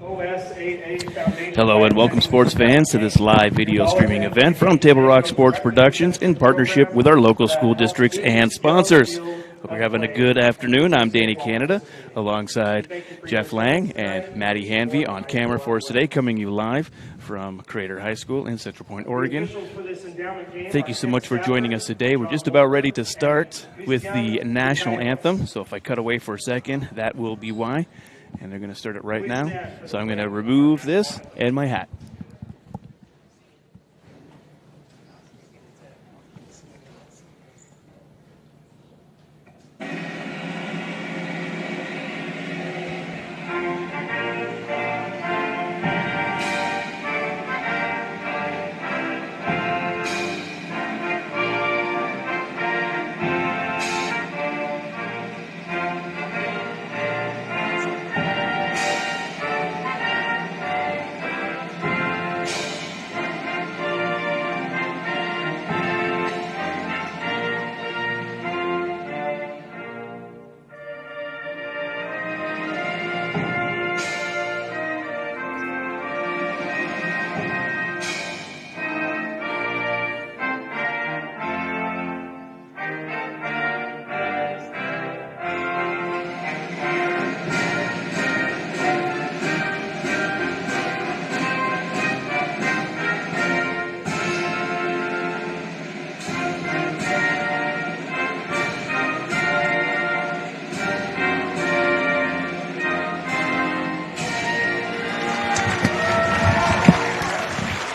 Hello and welcome, sports fans, to this live video streaming event from Table Rock Sports Productions in partnership with our local school districts and sponsors. Hope you're having a good afternoon. I'm Danny Canada alongside Jeff Lang and Maddie Hanvey on camera for us today, coming you live from Crater High School in Central Point, Oregon. Thank you so much for joining us today. We're just about ready to start with the national anthem, so if I cut away for a second, that will be why. And they're going to start it right now. So I'm going to remove this and my hat.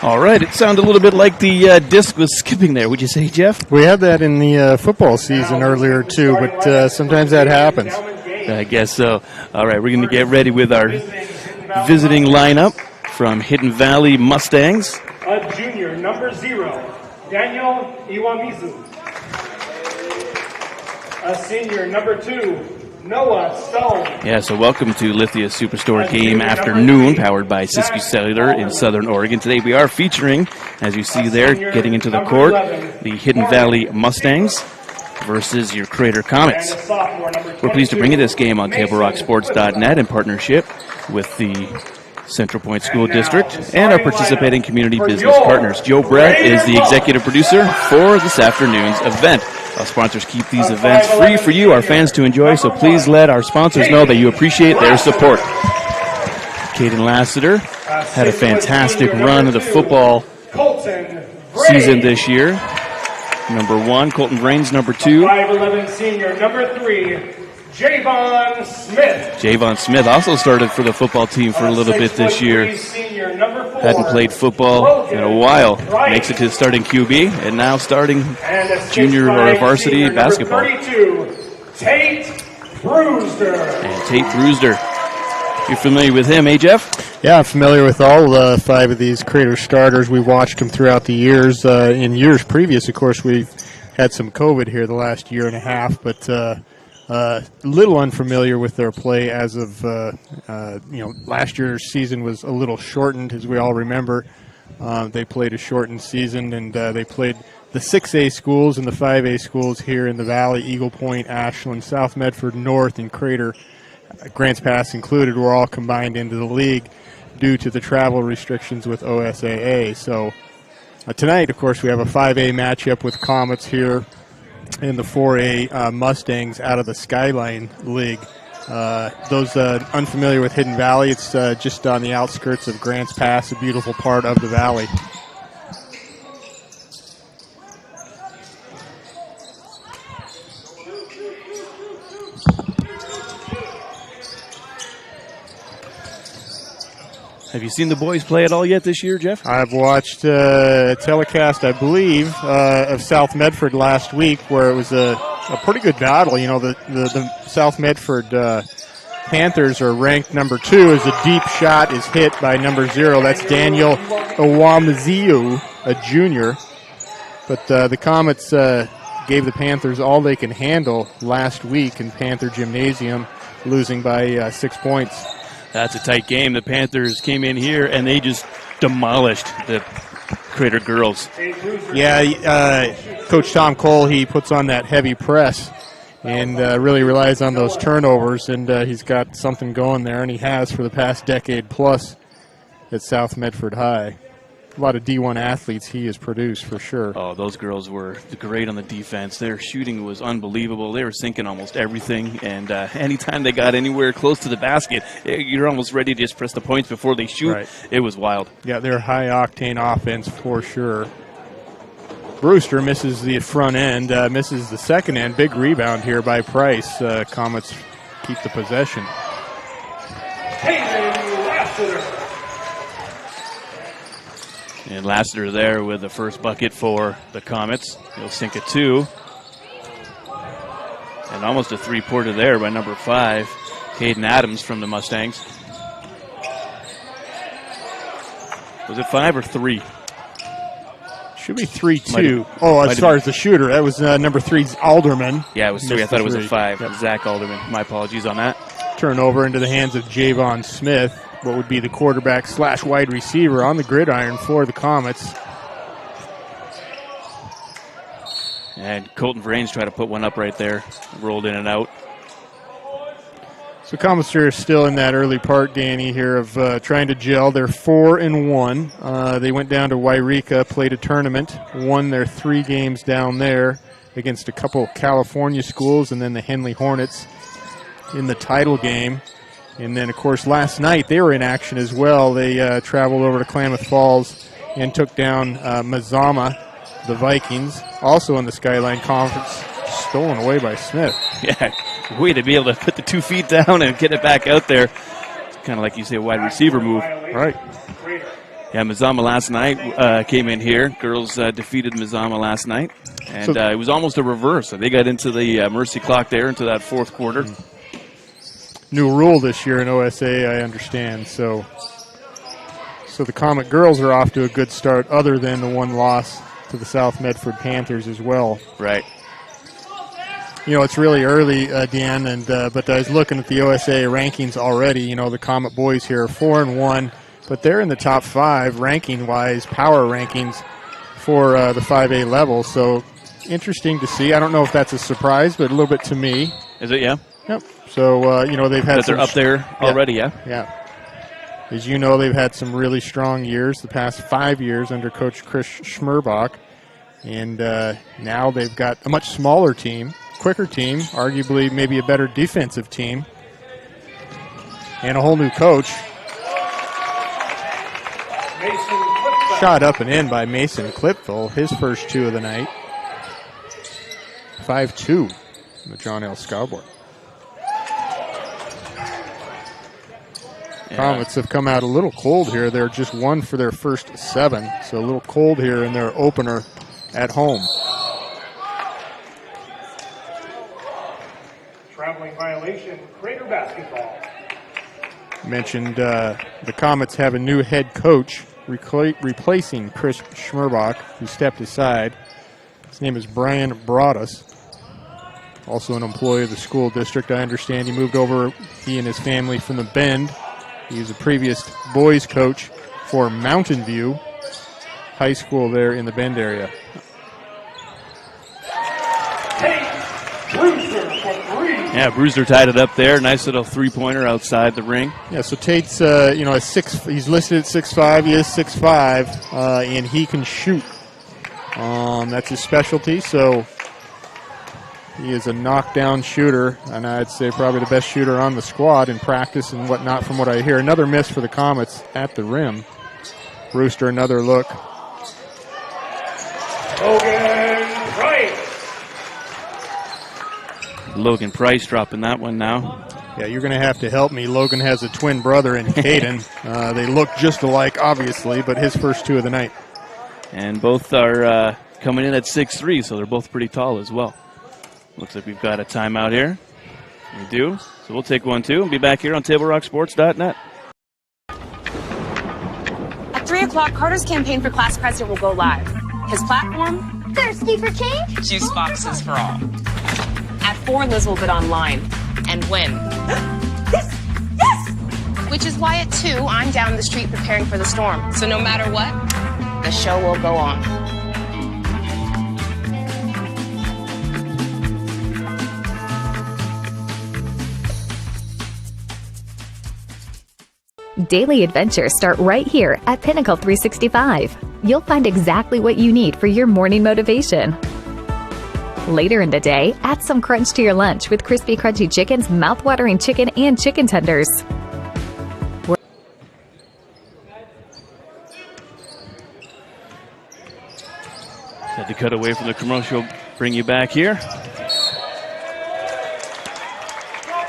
All right, it sounded a little bit like the disc was skipping there. Would you say, Jeff? We had that in the football season earlier, too, but sometimes that happens. I guess so. All right, we're going to get ready with our visiting lineup from Hidden Valley Mustangs. A junior, number 0, Daniel Iwamizu. A senior, number 2, Noah Stone. Yeah, so welcome to Lithia Superstore Game Afternoon, powered by Siskiyou Cellular in Southern Oregon. Today we are featuring, as you see there, getting into the court, the Hidden Valley Mustangs versus your Crater Comets. We're pleased to bring you this game on TableRockSports.net in partnership with the Central Point School District and our participating community business partners. Joe Brett is the executive producer for this afternoon's event. Our sponsors keep these events free for you, our fans, to enjoy, so please let our sponsors know that you appreciate their support. Caden Lassiter had a fantastic run of the football season this year. Number 1, Colton Brains, number 2. 5'11" senior, number 3, Javon Smith. Javon Smith also started for the football team for a little bit this year. Senior, number 4, hadn't played football in a while. Makes it to starting QB and now starting junior or varsity basketball. 32, Tate Brewster. And Tate Brewster. You're familiar with him, eh, Jeff? Yeah, I'm familiar with all 5 of these Crater starters. We watched them throughout the years. In years previous, of course, we've had some COVID here the last year and a half, but a little unfamiliar with their play as of, last year's season was a little shortened, as we all remember. They played a shortened season, and they played the 6A schools and the 5A schools here in the Valley, Eagle Point, Ashland, South Medford, North, and Crater, Grants Pass included, were all combined into the league due to the travel restrictions with OSAA. So tonight, of course, we have a 5A matchup with Comets here in the 4A Mustangs out of the Skyline League. Those unfamiliar with Hidden Valley, it's just on the outskirts of Grants Pass, a beautiful part of the valley. Have you seen the boys play at all yet this year, Jeff? I've watched a telecast, I believe, of South Medford last week, where it was a pretty good battle. You know, the South Medford Panthers are ranked number 2 as a deep shot is hit by number 0. That's Daniel Owamaziu, a junior. But the Comets gave the Panthers all they can handle last week in Panther Gymnasium, losing by 6 points. That's a tight game. The Panthers came in here and they just demolished the Crater girls. Yeah, Coach Tom Cole, he puts on that heavy press, and really relies on those turnovers, and he's got something going there, and he has for the past decade plus at South Medford High. A lot of D1 athletes he has produced for sure. Oh, those girls were great on the defense. Their shooting was unbelievable. They were sinking almost everything, and anytime they got anywhere close to the basket, you're almost ready to just press the points before they shoot. Right. It was wild. Yeah, they're high-octane offense for sure. Brewster misses the front end, misses the second end. Big rebound here by Price. Comets keep the possession. And Lassiter there with the first bucket for the Comets. He'll sink a 2. And almost a three-pointer there by number 5, Caden Adams from the Mustangs. Was it 5 or 3? Should be 3-2. As far as the shooter, that was number 3's Alderman. Yeah, it was 3. I thought it was a 5. Yep. Zach Alderman. My apologies on that. Turnover into the hands of Javon Smith, what would be the quarterback / wide receiver on the gridiron for the Comets. And Colton Vrains tried to put one up right there. Rolled in and out. So Comets are still in that early part, Danny, here of trying to gel. They're 4-1. They went down to Wairika, played a tournament, won their 3 games down there against a couple California schools, and then the Henley Hornets in the title game. And then, of course, last night they were in action as well. They traveled over to Klamath Falls and took down Mazama, the Vikings, also in the Skyline Conference, stolen away by Smith. Yeah, way to be able to put the 2 feet down and get it back out there. It's kind of like you say, a wide receiver move. Right. Yeah, Mazama last night came in here. Girls defeated Mazama last night. And it was almost a reverse. So they got into the mercy clock there into that fourth quarter. New rule this year in OSA, I understand. So the Comet girls are off to a good start, other than the one loss to the South Medford Panthers as well. Right. You know, it's really early, Dan, but I was looking at the OSA rankings already. You know, the Comet boys here are 4-1, but they're in the top 5 ranking-wise, power rankings for the 5A level. So interesting to see. I don't know if that's a surprise, but a little bit to me. Is it? Yeah. Yep. So, they've had they're up there already, yeah? Yeah. As you know, they've had some really strong years the past 5 years under Coach Chris Schmerbach. And now they've got a much smaller team, quicker team, arguably maybe a better defensive team, and a whole new coach. Shot up and in by Mason Clipville, his first 2 of the night. 5-2 in the John L. Scarborough. Yeah. Comets have come out a little cold here. They're just 1 for their first 7, so a little cold here in their opener at home. Traveling violation, Crater basketball. Mentioned the Comets have a new head coach replacing Chris Schmerbach, who stepped aside. His name is Brian Broadus, also an employee of the school district. I understand he moved over, he and his family, from the Bend. He was a previous boys coach for Mountain View High School there in the Bend area. Yeah, Brewster tied it up there. Nice little three-pointer outside the ring. Yeah, so Tate's, he's listed at 6'5". He is 6'5", and he can shoot. That's his specialty, so he is a knockdown shooter, and I'd say probably the best shooter on the squad in practice and whatnot from what I hear. Another miss for the Comets at the rim. Brewster, another look. Logan Price dropping that one now. Yeah, you're going to have to help me. Logan has a twin brother in Caden. They look just alike, obviously, but his first 2 of the night. And both are coming in at 6'3", so they're both pretty tall as well. Looks like we've got a timeout here. We do. So we'll take one, too, and be back here on TableRockSports.net. At 3 o'clock, Carter's campaign for class president will go live. His platform? Thirsty for change? Juice boxes for all. At 4, Liz will bid online and win. Yes! Yes! Which is why at 2, I'm down the street preparing for the storm. So no matter what, the show will go on. daily adventures start right here at Pinnacle 365. You'll find exactly what you need for your morning motivation. Later in the day, add some crunch to your lunch with crispy, crunchy chickens, mouth-watering chicken, and chicken tenders. Had to cut away from the commercial, bring you back here.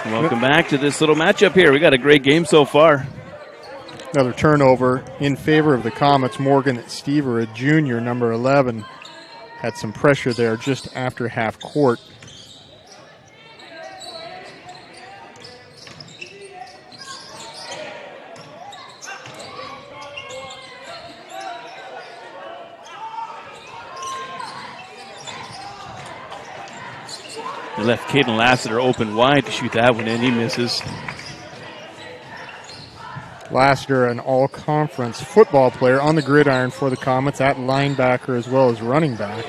Welcome back to this little matchup here. We got a great game so far. Another turnover in favor of the Comets. Morgan Stever, a junior, number 11, had some pressure there just after half court. They left Caden Lassiter open wide to shoot that one in. He misses. Lassiter, an all-conference football player on the gridiron for the Comets at linebacker as well as running back.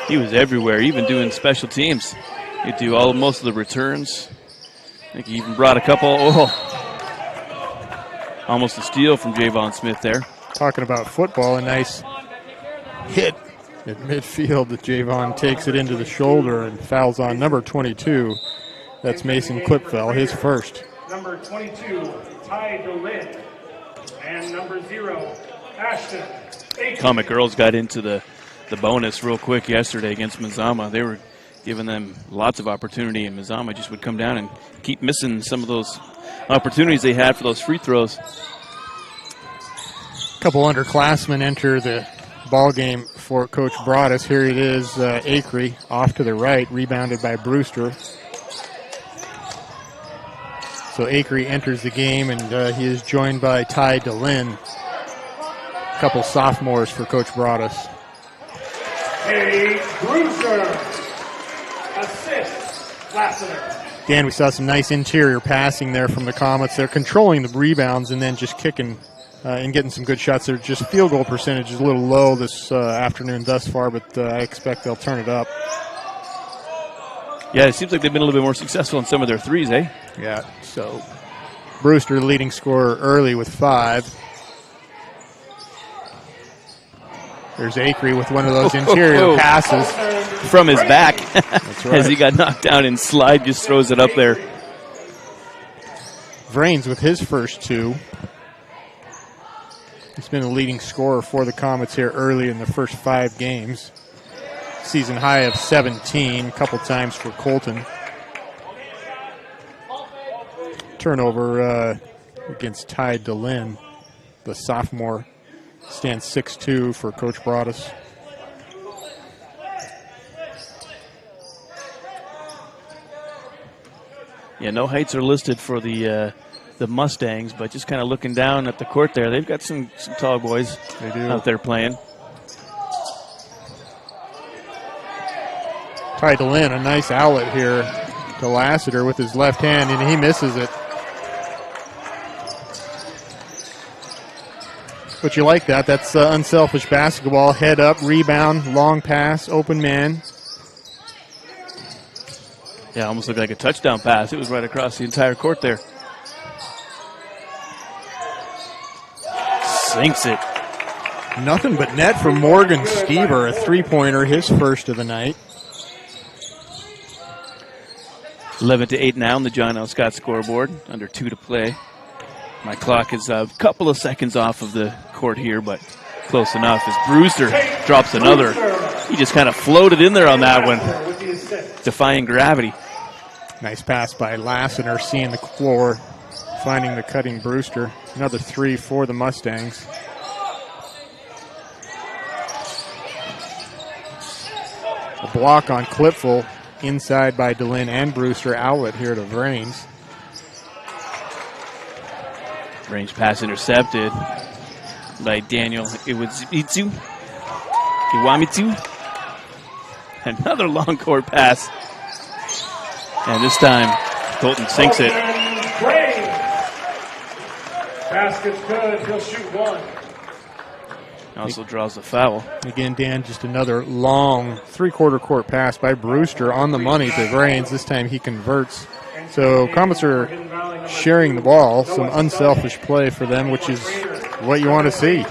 He was everywhere, even doing special teams. He'd do most of the returns. I think he even brought a couple. Almost a steal from Javon Smith there. Talking about football, a nice hit at midfield that Javon takes it into the shoulder and fouls on number 22. That's Mason Klipfel, his first. Number 22, Ty DeLynn. And number 0, Ashton Aiken. Comet girls got into the bonus real quick yesterday against Mazama. They were giving them lots of opportunity, and Mazama just would come down and keep missing some of those opportunities they had for those free throws. A couple underclassmen enter the ball game for Coach Broadus. Here it is, Acree off to the right, rebounded by Brewster. So Acree enters the game, and he is joined by Ty DeLynn. A couple sophomores for Coach Broadus. Hey, Brewster. Assist, Lassiter. Again, we saw some nice interior passing there from the Comets. They're controlling the rebounds and then just kicking and getting some good shots. Their just field goal percentage is a little low this afternoon thus far, but I expect they'll turn it up. Yeah, it seems like they've been a little bit more successful in some of their threes, eh? Yeah, so Brewster, the leading scorer early with 5. There's Acree with one of those interior passes. From his back. That's right. As he got knocked down and slide, just throws it up there. Vrains with his first 2. He's been the leading scorer for the Comets here early in the first 5 games. Season high of 17, a couple times for Colton. Turnover against Ty DeLynn, the sophomore. Stands 6'2" for Coach Broadus. Yeah, no heights are listed for the Mustangs, but just kind of looking down at the court there, they've got some tall boys out there playing. Ty DeLynn, a nice outlet here to Lassiter with his left hand, and he misses it. But you like that. That's unselfish basketball. Head up, rebound, long pass, open man. Yeah, almost looked like a touchdown pass. It was right across the entire court there. Sinks it. Nothing but net from Morgan Stever, a three-pointer, his first of the night. 11-8 now on the John L. Scott scoreboard. Under 2 to play. My clock is a couple of seconds off of the court here, but close enough as Brewster drops another. He just kind of floated in there on that one, defying gravity. Nice pass by Lassiter, seeing the floor, finding the cutting Brewster. Another 3 for the Mustangs. A block on Klipfel, inside by DeLynn and Brewster. Outlet here to Vrains. Range pass intercepted by Daniel Iwamitsu. Another long court pass. And this time, Colton sinks it. Basket's good. He'll shoot 1. Also draws the foul. Again, Dan, just another long three-quarter court pass by Brewster on the money to Vrains. This time he converts So Comets are sharing the ball, some unselfish play for them, which is what you want to see.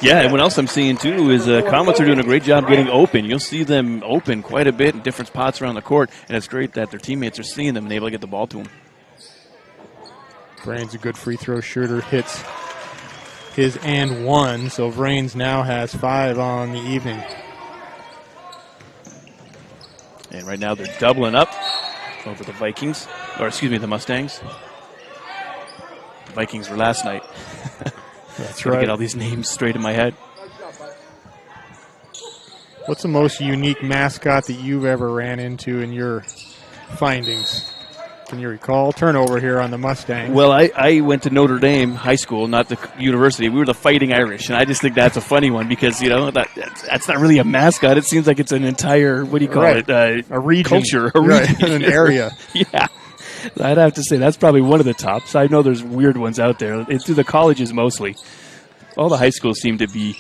Yeah, and what else I'm seeing, too, is Comets are doing a great job getting open. You'll see them open quite a bit in different spots around the court, and it's great that their teammates are seeing them and able to get the ball to them. Vrain's a good free throw shooter, hits his and one, so Vrain's now has 5 on the evening. And right now they're doubling up over the Vikings, or excuse me, the Mustangs. The Vikings were last night. That's Gotta right. get all these names straight in my head. What's the most unique mascot that you've ever ran into in your findings? Can you recall? Turnover here on the Mustang. Well, I went to Notre Dame High School, not the university. We were the Fighting Irish, and I just think that's a funny one because, you know, that's not really a mascot. It seems like it's an entire, what do you call it? A region. Culture. A Right. region. An area. Yeah. I'd have to say that's probably one of the tops. I know there's weird ones out there. It's through the colleges mostly. All the high schools seem to be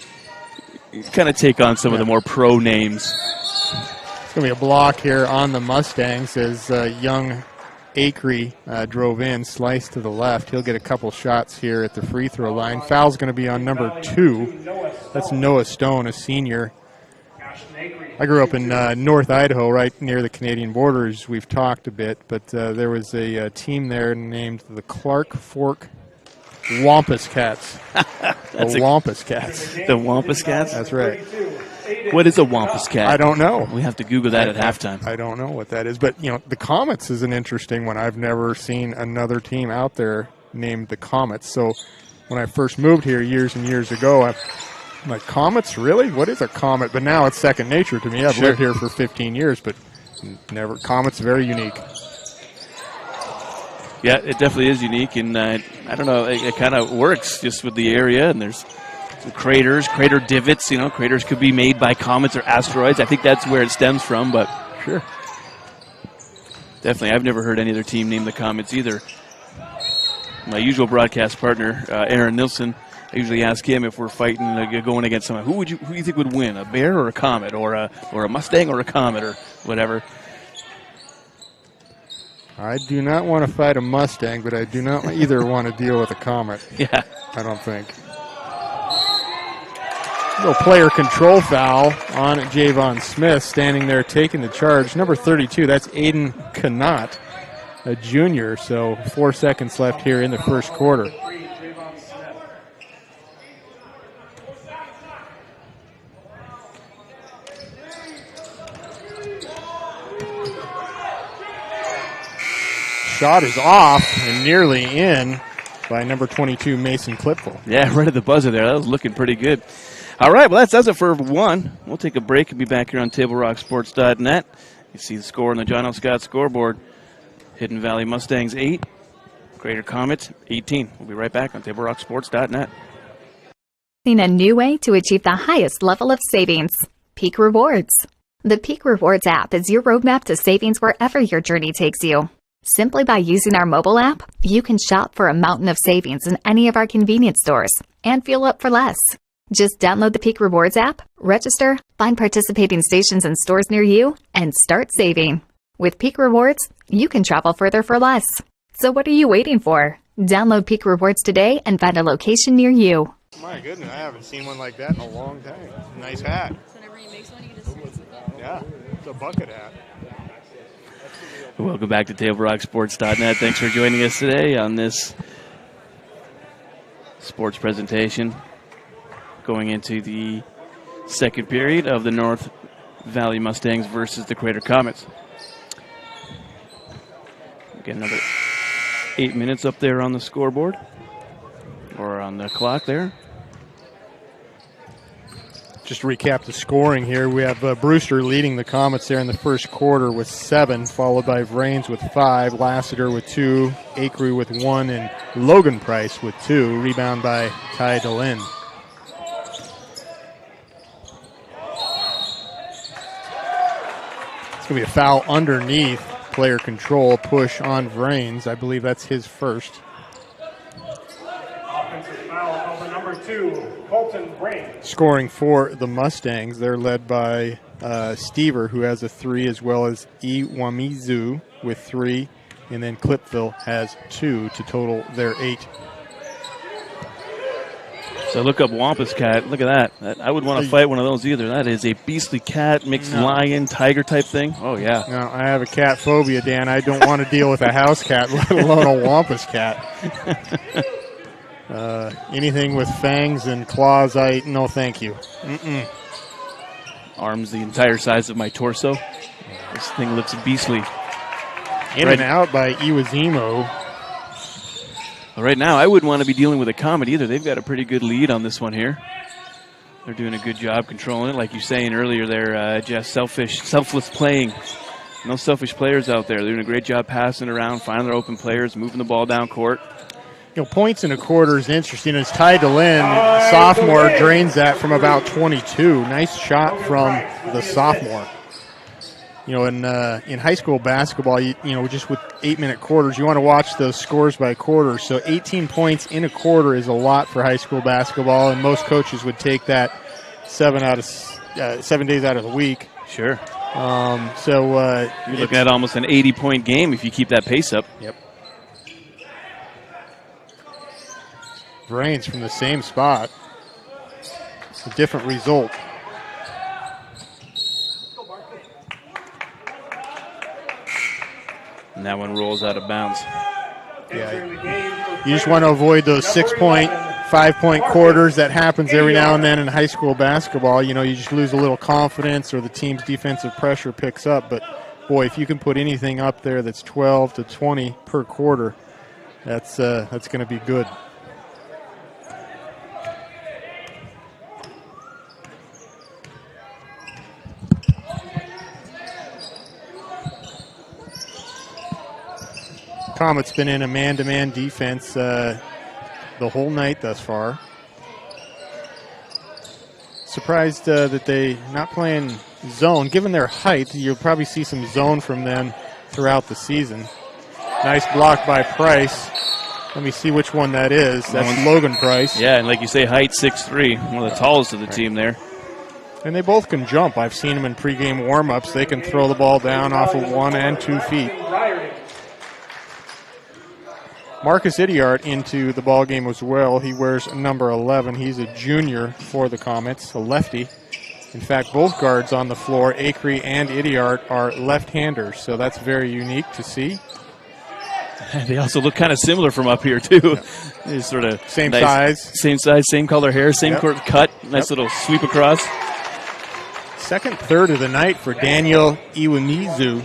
kind of take on some of the more pro names. It's going to be a block here on the Mustangs as young Acree drove in, sliced to the left. He'll get a couple shots here at the free throw line. Foul's going to be on number 2. That's Noah Stone, a senior. I grew up in North Idaho, right near the Canadian border, as we've talked a bit, but there was a team there named the Clark Fork Wampus Cats. The Wampus Cats. The Wampus Cats? That's right. What is a Wampus Cat? I don't know. We have to Google that at halftime. I don't know what that is. But, you know, the Comets is an interesting one. I've never seen another team out there named the Comets. So when I first moved here years and years ago, I'm like, Comets? Really? What is a Comet? But now it's second nature to me. I've lived here for 15 years, but never. Comets very unique. Yeah, it definitely is unique, and I don't know, it kind of works just with the area, and there's some craters, crater divots, you know, craters could be made by comets or asteroids. I think that's where it stems from, but sure. Definitely, I've never heard any other team name the Comets either. My usual broadcast partner, Aaron Nilsson, I usually ask him if we're fighting, going against someone, who do you think would win, a bear or a comet, or a Mustang or a comet, or whatever. I do not want to fight a Mustang, but I do not either want to deal with a Comet. Yeah. I don't think. Little player control foul on Javon Smith, standing there taking the charge. Number 32, that's Aiden Canott, a junior, so 4 seconds left here in the first quarter. Shot is off and nearly in by number 22, Mason Clipful. Yeah, right at the buzzer there. That was looking pretty good. All right, well, that's it for one. We'll take a break and be back here on TableRockSports.net. You see the score on the John L. Scott scoreboard. Hidden Valley Mustangs 8, Greater Comets 18. We'll be right back on TableRockSports.net. A new way to achieve the highest level of savings. Peak Rewards. The Peak Rewards app is your roadmap to savings wherever your journey takes you. Simply by using our mobile app, you can shop for a mountain of savings in any of our convenience stores and fuel up for less. Just download the Peak Rewards app, register, find participating stations and stores near you, and start saving. With Peak Rewards, you can travel further for less. So what are you waiting for? Download Peak Rewards today and find a location near you. My goodness, I haven't seen one like that in a long time. Nice hat. Whenever you make one, you just Yeah, it's a bucket hat. Welcome back to TableRockSports.net. Thanks for joining us today on this sports presentation going into the second period of the North Valley Mustangs versus the Crater Comets. Get another 8 minutes up there on the scoreboard, or on the clock there. Just to recap the scoring here, we have Brewster leading the Comets there in the first quarter with 7, followed by Vrains with 5, Lassiter with 2, Acree with 1, and Logan Price with 2. Rebound by Ty DeLynn. It's going to be a foul underneath player control, push on Vrains. I believe that's his first. Offensive foul over number 2, Colton Brain. Scoring for the Mustangs, they're led by Stever, who has a 3, as well as Iwamizu with 3, and then Clipville has 2 to total their 8. So look up Wampus Cat. Look at that. I would want to fight one of those either. That is a beastly cat, mixed lion, tiger type thing. Oh, yeah. No, I have a cat phobia, Dan. I don't want to deal with a house cat, let alone a Wampus cat. Anything with fangs and claws, no thank you. Arms the entire size of my torso. This thing looks beastly. In and out by Iwazimo. Right now, I wouldn't want to be dealing with a Comet either. They've got a pretty good lead on this one here. They're doing a good job controlling it. Like you were saying earlier there, Jeff, selfless playing. No selfish players out there. They're doing a great job passing around, finding their open players, moving the ball down court. Points in a quarter is interesting. It's tied to Lynn. Sophomore drains that from about 22. Nice shot from the sophomore. In high school basketball, just with 8-minute quarters, you want to watch those scores by quarter. So 18 points in a quarter is a lot for high school basketball, and most coaches would take that 7 days out of the week. Sure. You're looking at almost an 80-point game if you keep that pace up. Yep. Brains from the same spot. It's a different result. And that one rolls out of bounds. Yeah. You just want to avoid those 6-point, 5-point quarters. That happens every now and then in high school basketball. You just lose a little confidence or the team's defensive pressure picks up. But, boy, if you can put anything up there that's 12 to 20 per quarter, that's going to be good. Comets been in a man-to-man defense the whole night thus far. Surprised that they not playing zone. Given their height, you'll probably see some zone from them throughout the season. Nice block by Price. Let me see which one that is. That's Logan Price. Yeah, and like you say, height 6'3", one of the tallest of the team there. And they both can jump. I've seen them in pregame warm-ups. They can throw the ball down off of 1 and 2 feet. Marcus Idiart into the ball game as well. He wears number 11. He's a junior for the Comets, a lefty. In fact, both guards on the floor, Acree and Idiart, are left-handers, so that's very unique to see. They also look kind of similar from up here, too. Yep. Sort of same nice, size. Same size, same color hair, same court cut. Nice little sweep across. Second third of the night for Daniel Iwamizu.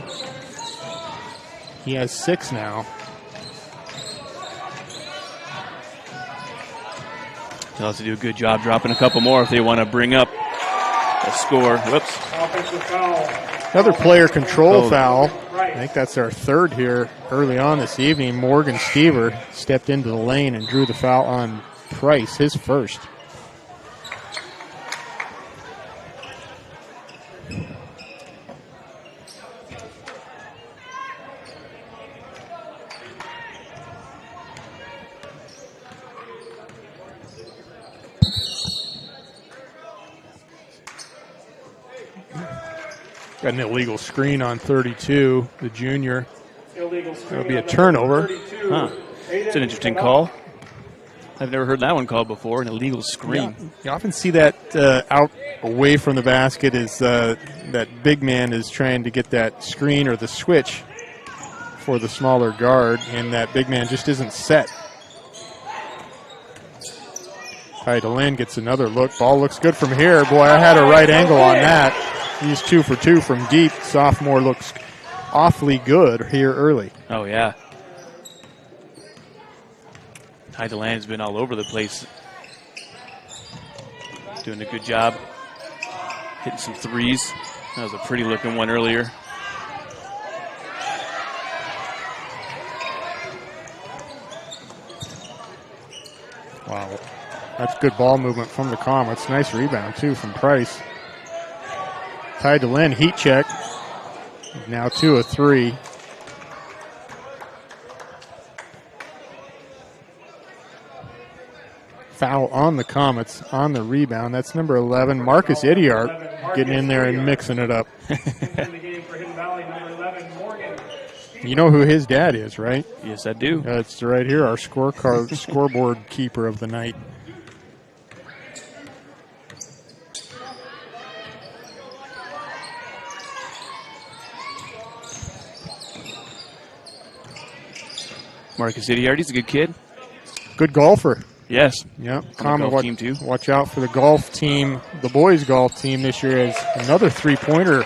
He has 6 now. They'll also do a good job dropping a couple more if they want to bring up a score. Whoops. Another player control foul. I think that's our third here early on this evening. Morgan Stever stepped into the lane and drew the foul on Price, his first. Got an illegal screen on 32, the junior. It'll be a turnover. Huh. It's an interesting call. I've never heard that one called before, an illegal screen. Yeah. You often see that out away from the basket is that big man is trying to get that screen or the switch for the smaller guard, and that big man just isn't set. Lynn gets another look. Ball looks good from here. Boy, I had a right angle on that. He's 2 for 2 from deep. Sophomore looks awfully good here early. Oh, yeah. Deland has been all over the place. Doing a good job. Hitting some threes. That was a pretty looking one earlier. Wow. That's good ball movement from the Comets. Nice rebound, too, from Price. Lynn, heat check. Now 2 of 3. Foul on the Comets on the rebound. That's number 11, Marcus Idiart, getting in there and mixing it up. You know who his dad is, right? Yes, I do. It's right here, our scoreboard keeper of the night. Marcus Idiardi's a good kid. Good golfer. Yes. Yep. On the golf team, too. Watch out for the golf team. The boys' golf team this year has another three-pointer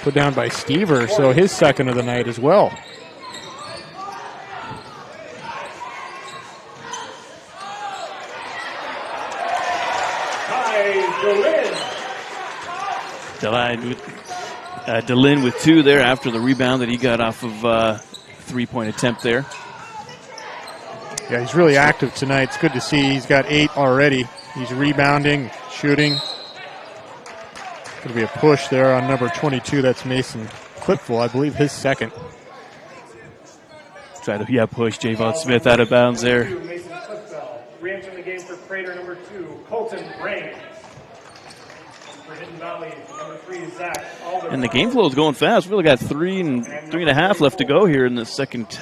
put down by Stever, so his second of the night as well. DeLynn with 2 there after the rebound that he got off of three-point attempt there. Yeah, he's really active tonight. It's good to see. He's got 8 already. He's rebounding, shooting. Going to be a push there on number 22. That's Mason Clipful, I believe his second. Try to push Javon Smith out of bounds there. Mason Clipfell. Re-entering the game for Prater, number 2, Colton Brains. For Hidden Valley, number 3, Zach Alderman. And the game flow is going fast. We really got 3 and 3.5 left to go here in the second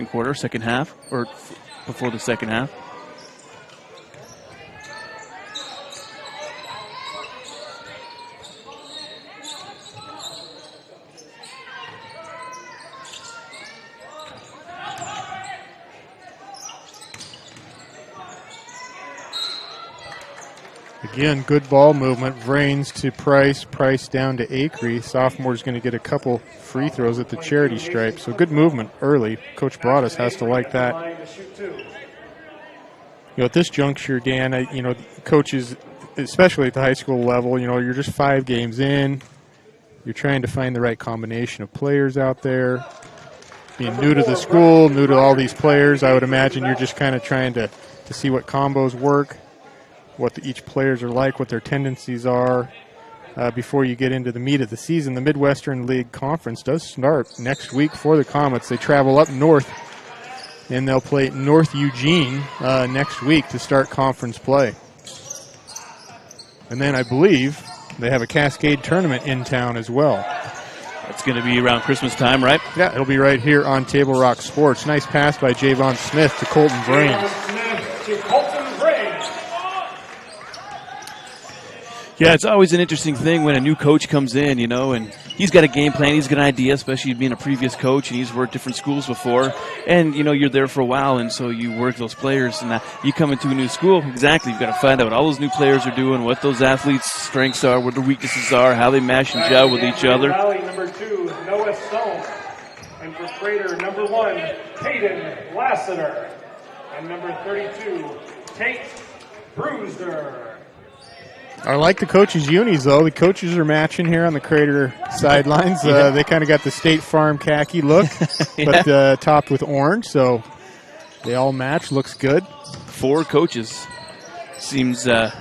quarter, second half, or before the second half. Again, good ball movement. Vrains to Price, Price down to Acree. Sophomore's going to get a couple free throws at the charity stripe. So good movement early. Coach Broadus has to like that. At this juncture, Dan, coaches, especially at the high school level, you're just 5 games in. You're trying to find the right combination of players out there. Being new to the school, new to all these players, I would imagine you're just kind of trying to see what combos work, what each players are like, what their tendencies are before you get into the meat of the season. The Midwestern League Conference does start next week for the Comets. They travel up north, and they'll play North Eugene next week to start conference play. And then I believe they have a Cascade tournament in town as well. It's going to be around Christmas time, right? Yeah, it'll be right here on Table Rock Sports. Nice pass by Javon Smith to Colton Brains. Smith to Colton Brains. Yeah, it's always an interesting thing when a new coach comes in, and he's got a game plan, he's got an idea, especially being a previous coach, and he's worked different schools before. And, you're there for a while, and so you work those players. And you come into a new school, exactly, you've got to find out what all those new players are doing, what those athletes' strengths are, what their weaknesses are, how they mash and gel with each other. Valley, number 2, Noah Stone. And for Prater, number 1, Caden Lassiter. And number 32, Tate Brewster. I like the coaches' unis, though. The coaches are matching here on the Crater sidelines. They kind of got the State Farm khaki look, but topped with orange, so they all match. Looks good. 4 coaches. Seems a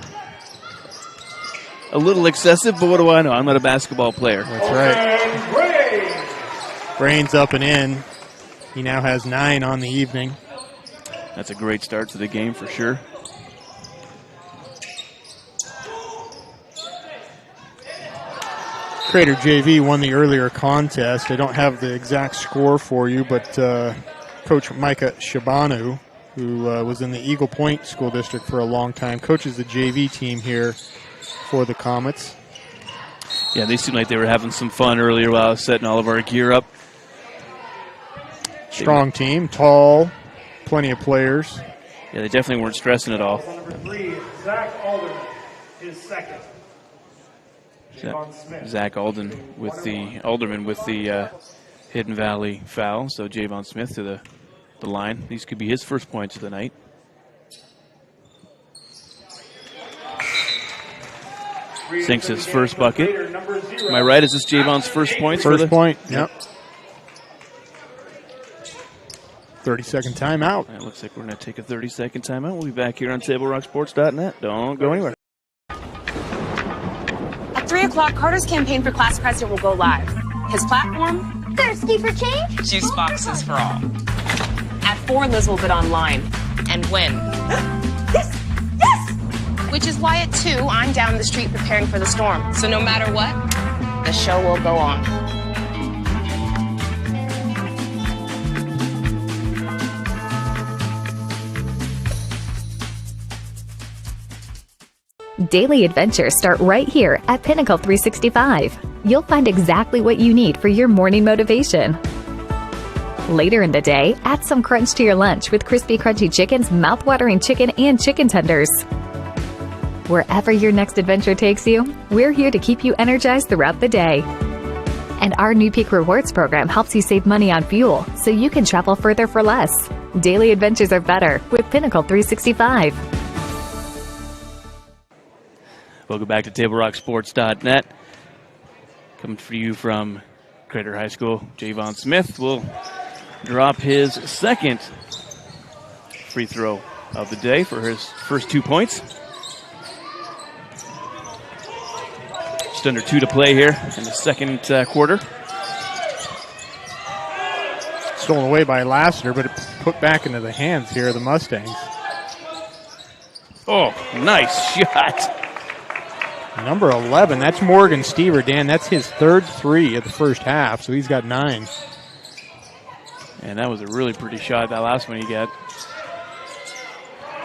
little excessive, but what do I know? I'm not a basketball player. That's right. Brains up and in. He now has 9 on the evening. That's a great start to the game for sure. Crater JV won the earlier contest. I don't have the exact score for you, but Coach Micah Shabanu, who was in the Eagle Point School District for a long time, coaches the JV team here for the Comets. Yeah, they seemed like they were having some fun earlier while I was setting all of our gear up. Strong team, tall, plenty of players. Yeah, they definitely weren't stressing at all. Number 3, Zach Alderman, his second. Zach Alderman with the Hidden Valley foul. So Javon Smith to the line. These could be his first points of the night. Sinks his first bucket. Am I right? Is this Javon's first points? First point, yep. 30-second timeout. It looks like we're going to take a 30-second timeout. We'll be back here on TableRockSports.net. Don't go anywhere. At 3 o'clock, Carter's campaign for class president will go live. His platform? Thirsty for change? Juice boxes for all. At 4, Liz will bid online and win. Yes! Yes! Which is why at 2, I'm down the street preparing for the storm. So no matter what, the show will go on. Daily adventures start right here at Pinnacle 365. You'll find exactly what you need for your morning motivation. Later in the day, add some crunch to your lunch with crispy, crunchy chickens, mouth-watering chicken, and chicken tenders. Wherever your next adventure takes you, we're here to keep you energized throughout the day. And our new Peak Rewards program helps you save money on fuel so you can travel further for less. Daily adventures are better with Pinnacle 365. Welcome back to TableRockSports.net. Coming for you from Crater High School, Javon Smith will drop his second free throw of the day for his first 2 points. Just under 2 to play here in the second quarter. Stolen away by Lassiter, but it put back into the hands here of the Mustangs. Oh, nice shot. Number 11, that's Morgan Stever, Dan. That's his third three of the first half, so he's got 9. And that was a really pretty shot, that last one he got.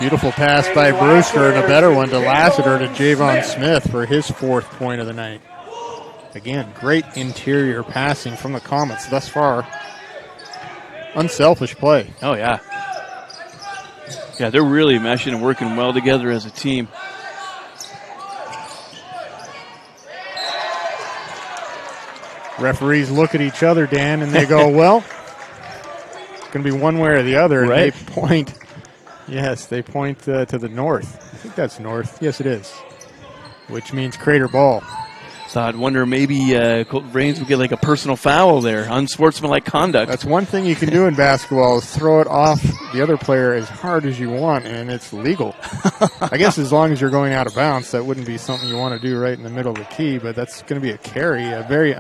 Beautiful pass by Brewster and a better one to Lassiter to Javon Smith for his 4th point of the night. Again, great interior passing from the Comets thus far. Unselfish play. Oh, yeah. Yeah, they're really meshing and working well together as a team. Referees look at each other, Dan, and they go, well, it's going to be one way or the other. And right. They point, they point to the north. I think that's north. Yes, it is, which means Crater ball. So I'd wonder maybe Colton Brains would get like a personal foul there, unsportsmanlike conduct. That's one thing you can do in basketball is throw it off the other player as hard as you want, and it's legal. I guess as long as you're going out of bounds, that wouldn't be something you want to do right in the middle of the key, but that's going to be a carry, a very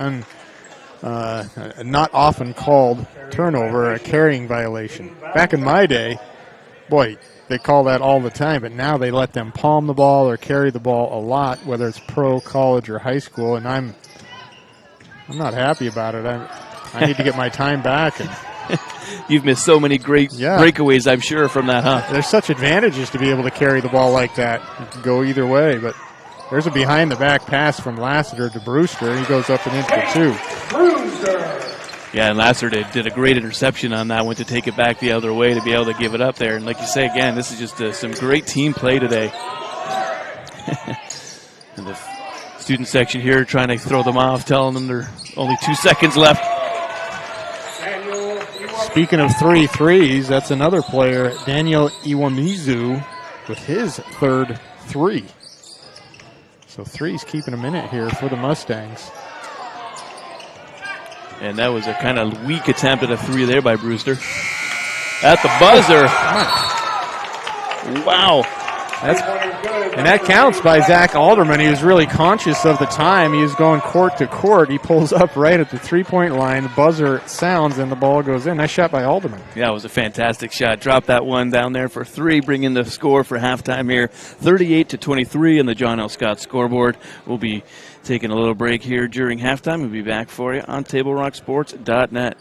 not often called turnover, a carrying violation. Back in my day, boy, they call that all the time, but now they let them palm the ball or carry the ball a lot, whether it's pro, college, or high school, and I'm not happy about it. I need to get my time back. And you've missed so many great breakaways, I'm sure, from that, huh? There's such advantages to be able to carry the ball like that. You can go either way, but there's a behind-the-back pass from Lassiter to Brewster, and he goes up and in for 2. Brewster. Yeah, and Lassiter did a great interception on that one to take it back the other way to be able to give it up there. And like you say, again, this is just some great team play today. And the student section here trying to throw them off, telling them there are only 2 seconds left. Speaking of 3 threes, that's another player, Daniel Iwamizu, with his 3rd 3. So 3's keeping a minute here for the Mustangs. And that was a kind of weak attempt at a 3 there by Brewster. At the buzzer. Wow. And that counts by Zach Alderman. He was really conscious of the time. He was going court to court. He pulls up right at the 3-point line. The buzzer sounds and the ball goes in. Nice shot by Alderman. Yeah, it was a fantastic shot. Dropped that one down there for 3, bringing the score for halftime here. 38-23 on the John L. Scott scoreboard. We'll be taking a little break here during halftime. We'll be back for you on TableRockSports.net.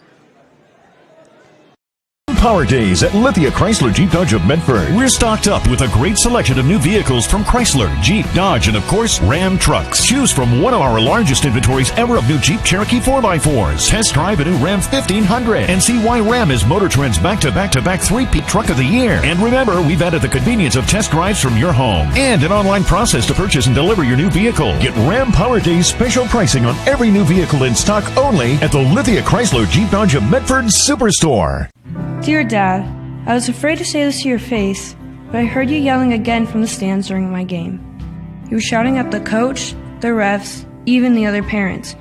Power Days at Lithia Chrysler Jeep Dodge of Medford. We're stocked up with a great selection of new vehicles from Chrysler, Jeep, Dodge, and of course, Ram trucks. Choose from one of our largest inventories ever of new Jeep Cherokee 4x4s. Test drive a new Ram 1500 and see why Ram is Motor Trend's back-to-back-to-back 3-peat truck of the year. And remember, we've added the convenience of test drives from your home and an online process to purchase and deliver your new vehicle. Get Ram Power Days special pricing on every new vehicle in stock only at the Lithia Chrysler Jeep Dodge of Medford Superstore. Dear Dad, I was afraid to say this to your face, but I heard you yelling again from the stands during my game. You were shouting at the coach, the refs, even the other parents.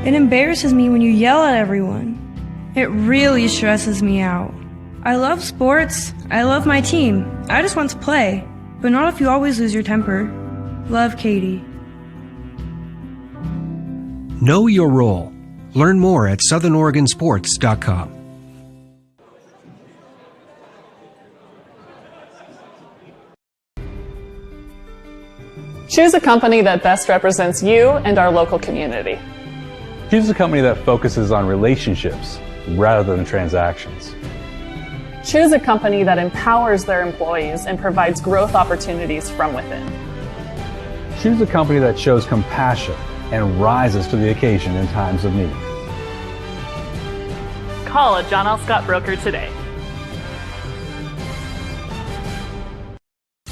It embarrasses me when you yell at everyone. It really stresses me out. I love sports. I love my team. I just want to play, but not if you always lose your temper. Love, Katie. Know your role. Learn more at southernoregonsports.com. Choose a company that best represents you and our local community. Choose a company that focuses on relationships rather than transactions. Choose a company that empowers their employees and provides growth opportunities from within. Choose a company that shows compassion and rises to the occasion in times of need. Call a John L. Scott broker today.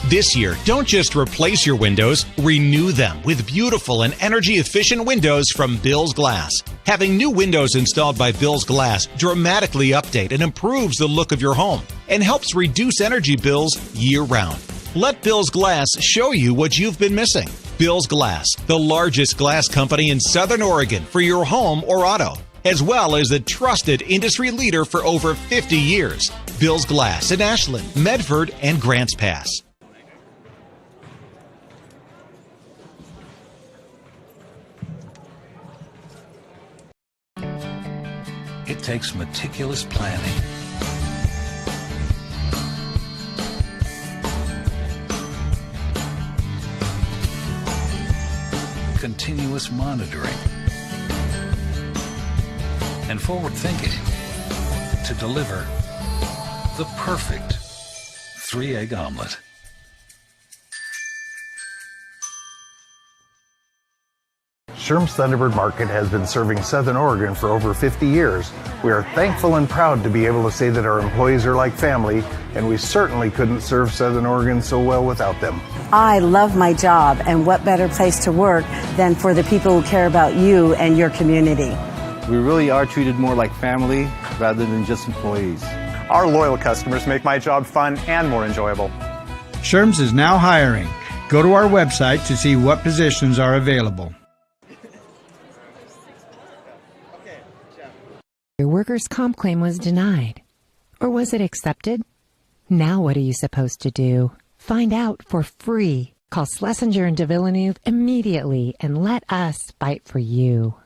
This year, don't just replace your windows, renew them with beautiful and energy-efficient windows from Bill's Glass. Having new windows installed by Bill's Glass dramatically update and improves the look of your home and helps reduce energy bills year-round. Let Bill's Glass show you what you've been missing. Bill's Glass, the largest glass company in Southern Oregon for your home or auto, as well as the trusted industry leader for over 50 years. Bill's Glass in Ashland, Medford, and Grants Pass. It takes meticulous planning, continuous monitoring, and forward thinking to deliver the perfect 3-egg omelet. Sherm's Thunderbird Market has been serving Southern Oregon for over 50 years. We are thankful and proud to be able to say that our employees are like family, and we certainly couldn't serve Southern Oregon so well without them. I love my job, and what better place to work than for the people who care about you and your community. We really are treated more like family rather than just employees. Our loyal customers make my job fun and more enjoyable. Sherm's is now hiring. Go to our website to see what positions are available. Your workers' comp claim was denied. Or was it accepted? Now what are you supposed to do? Find out for free. Call Schlesinger and de Villeneuve immediately and let us fight for you.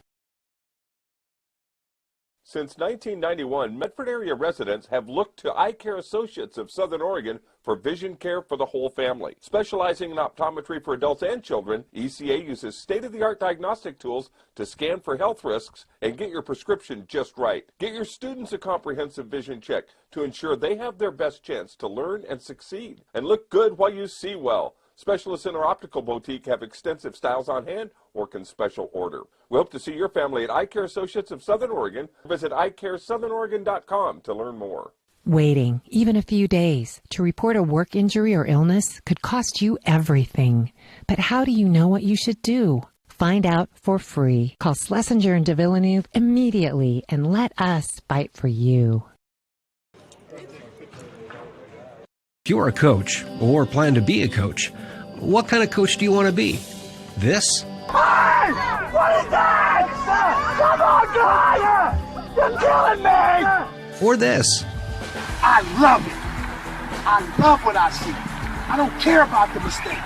Since 1991, Medford area residents have looked to Eye Care Associates of Southern Oregon for vision care for the whole family. Specializing in optometry for adults and children, ECA uses state-of-the-art diagnostic tools to scan for health risks and get your prescription just right. Get your students a comprehensive vision check to ensure they have their best chance to learn and succeed. And look good while you see well. Specialists in our optical boutique have extensive styles on hand or can special order. We hope to see your family at Eye Care Associates of Southern Oregon. Visit eyecaresouthern.com to learn more. Waiting, even a few days, to report a work injury or illness could cost you everything. But how do you know what you should do? Find out for free. Call Schlesinger and de Villeneuve immediately and let us fight for you. If you're a coach or plan to be a coach, what kind of coach do you want to be? This? Hey! What is that? Come on, guy! You're killing me! Or this? I love it. I love what I see. I don't care about the mistakes.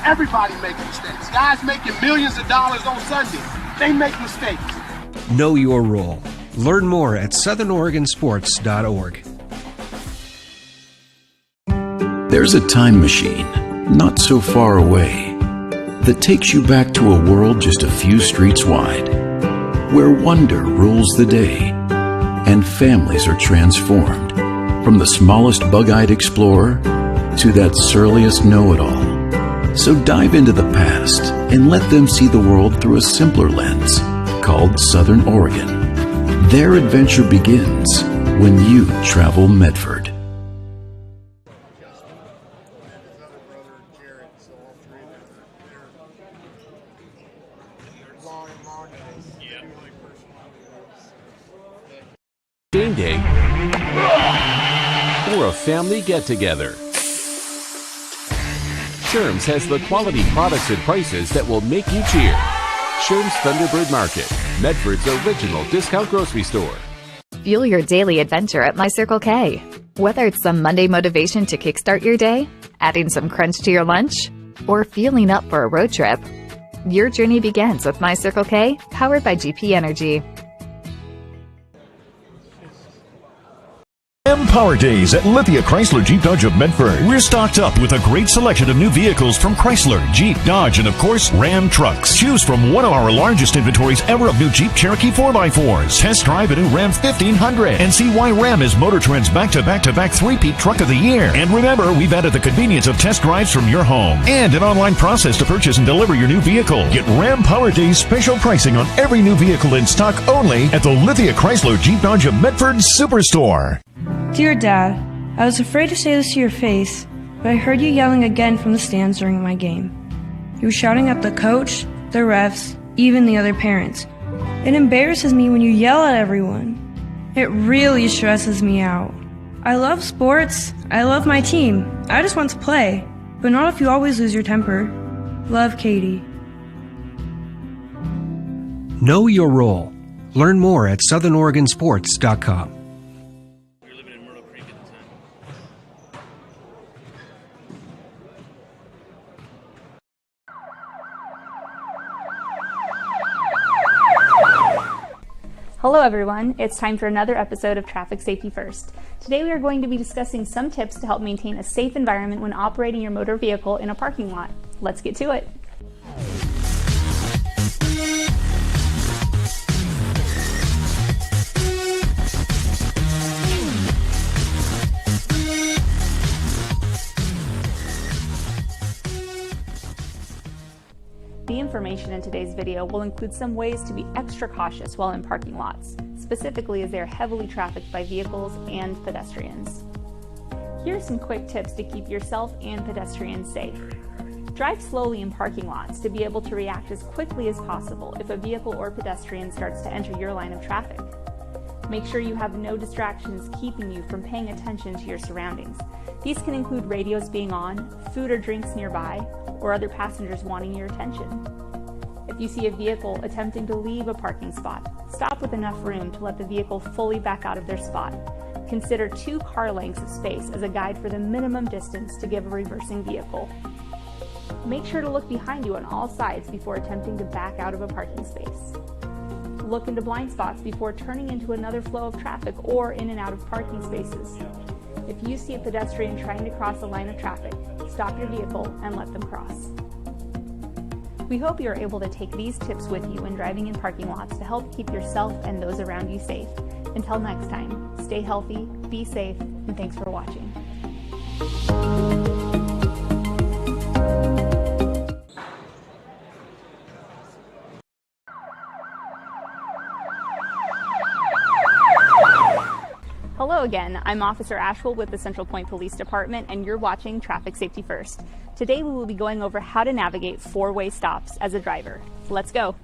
Everybody makes mistakes. Guys making millions of dollars on Sunday, they make mistakes. Know your role. Learn more at southernoregonsports.org. There's a time machine, not so far away, that takes you back to a world just a few streets wide, where wonder rules the day, and families are transformed, from the smallest bug-eyed explorer to that surliest know-it-all. So dive into the past and let them see the world through a simpler lens, called Southern Oregon. Their adventure begins when you travel Medford. Game day or a family get-together. Sherm's has the quality products and prices that will make you cheer. Sherm's Thunderbird Market, Medford's original discount grocery store. Fuel your daily adventure at My Circle K. Whether it's some Monday motivation to kickstart your day, adding some crunch to your lunch, or fueling up for a road trip, your journey begins with My Circle K, powered by GP Energy. Power Days at Lithia Chrysler Jeep Dodge of Medford. We're stocked up with a great selection of new vehicles from Chrysler, Jeep, Dodge, and of course, Ram trucks. Choose from one of our largest inventories ever of new Jeep Cherokee 4x4s. Test drive a new Ram 1500 and see why Ram is Motor Trend's back-to-back-to-back three-peat truck of the year. And remember, we've added the convenience of test drives from your home and an online process to purchase and deliver your new vehicle. Get Ram Power Days special pricing on every new vehicle in stock only at the Lithia Chrysler Jeep Dodge of Medford Superstore. Dear Dad, I was afraid to say this to your face, but I heard you yelling again from the stands during my game. You were shouting at the coach, the refs, even the other parents. It embarrasses me when you yell at everyone. It really stresses me out. I love sports, I love my team, I just want to play, but not if you always lose your temper. Love, Katie. Know your role. Learn more at southernoregonsports.com. Hello everyone, it's time for another episode of Traffic Safety First. Today we are going to be discussing some tips to help maintain a safe environment when operating your motor vehicle in a parking lot. Let's get to it. The information in today's video will include some ways to be extra cautious while in parking lots, specifically as they are heavily trafficked by vehicles and pedestrians. Here are some quick tips to keep yourself and pedestrians safe. Drive slowly in parking lots to be able to react as quickly as possible if a vehicle or pedestrian starts to enter your line of traffic. Make sure you have no distractions keeping you from paying attention to your surroundings. These can include radios being on, food or drinks nearby, or other passengers wanting your attention. If you see a vehicle attempting to leave a parking spot, stop with enough room to let the vehicle fully back out of their spot. Consider 2 car lengths of space as a guide for the minimum distance to give a reversing vehicle. Make sure to look behind you on all sides before attempting to back out of a parking space. Look into blind spots before turning into another flow of traffic or in and out of parking spaces. If you see a pedestrian trying to cross a line of traffic, stop your vehicle and let them cross. We hope you are able to take these tips with you when driving in parking lots to help keep yourself and those around you safe. Until next time, stay healthy, be safe, and thanks for watching. Hello again, I'm Officer Ashwell with the Central Point Police Department and you're watching Traffic Safety First. Today we will be going over how to navigate 4-way stops as a driver. Let's go.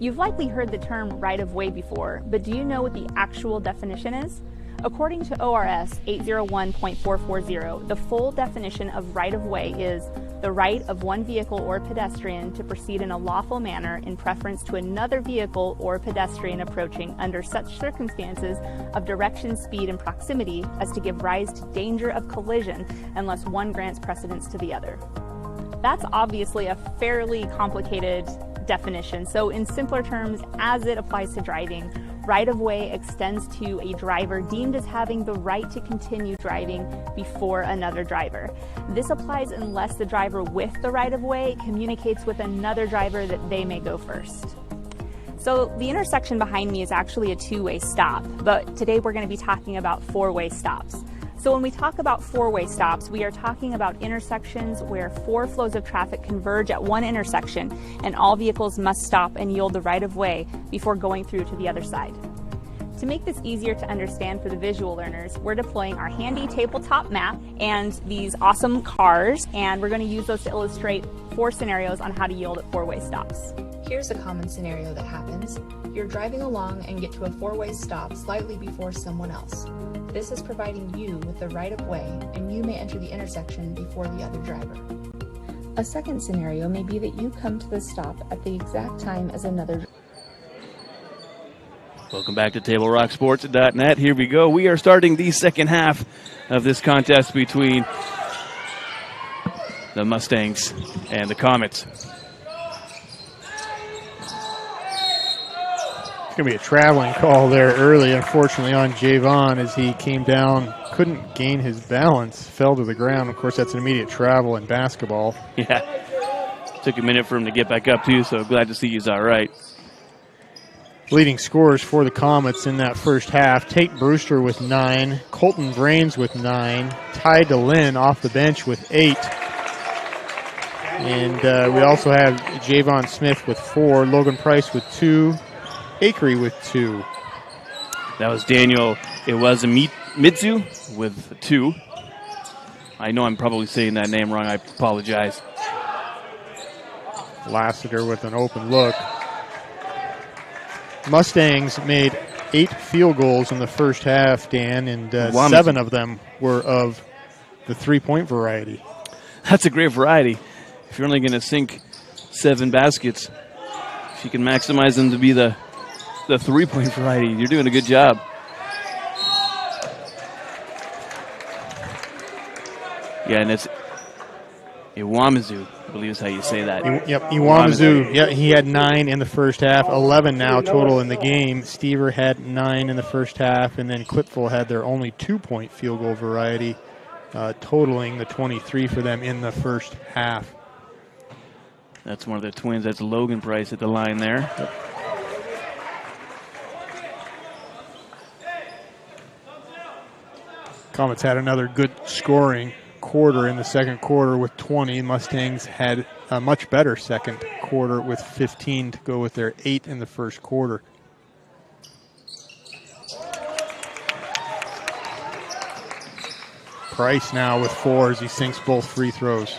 You've likely heard the term right-of-way before, but do you know what the actual definition is? According to ORS 801.440, the full definition of right-of-way is the right of one vehicle or pedestrian to proceed in a lawful manner in preference to another vehicle or pedestrian approaching under such circumstances of direction, speed, and proximity as to give rise to danger of collision unless one grants precedence to the other. That's obviously a fairly complicated definition, so in simpler terms, as it applies to driving, right-of-way extends to a driver deemed as having the right to continue driving before another driver. This applies unless the driver with the right-of-way communicates with another driver that they may go first. So the intersection behind me is actually a 2-way stop, but today we're going to be talking about 4-way stops. So when we talk about 4-way stops, we are talking about intersections where 4 flows of traffic converge at one intersection and all vehicles must stop and yield the right-of-way before going through to the other side. To make this easier to understand for the visual learners, we're deploying our handy tabletop map and these awesome cars, and we're going to use those to illustrate 4 scenarios on how to yield at 4-way stops. Here's a common scenario that happens. You're driving along and get to a 4-way stop slightly before someone else. This is providing you with the right of way, and you may enter the intersection before the other driver. A second scenario may be that you come to the stop at the exact time as another. Welcome back to TableRockSports.net. Here we go. We are starting the second half of this contest between the Mustangs and the Comets. It's going to be a traveling call there early, unfortunately, on Javon as he came down, couldn't gain his balance, fell to the ground. Of course, that's an immediate travel in basketball. Yeah. Took a minute for him to get back up, too, so glad to see he's all right. Leading scorers for the Comets in that first half, Tate Brewster with 9, Colton Brains with 9, Ty DeLynn off the bench with 8. And we also have Javon Smith with 4, Logan Price with 2, Akery with 2. That was Daniel Iwazumitsu with 2. I know I'm probably saying that name wrong. I apologize. Lassiter with an open look. Mustangs made 8 field goals in the first half, Dan, and 7 of them were of the three-point variety. That's a great variety. If you're only going to sink 7 baskets, if you can maximize them to be the three-point variety, you're doing a good job. Yeah, and it's Iwamizu, I believe is how you say that. Iwamizu. Yeah, he had 9 in the first half, 11 now total in the game. Stever had 9 in the first half, and then Clipville had their only 2-point field goal variety, totaling the 23 for them in the first half. That's one of the twins. That's Logan Price at the line there. Yep. Comets had another good scoring quarter in the second quarter with 20. Mustangs had a much better second quarter with 15 to go with their 8 in the first quarter. Price now with 4 as he sinks both free throws.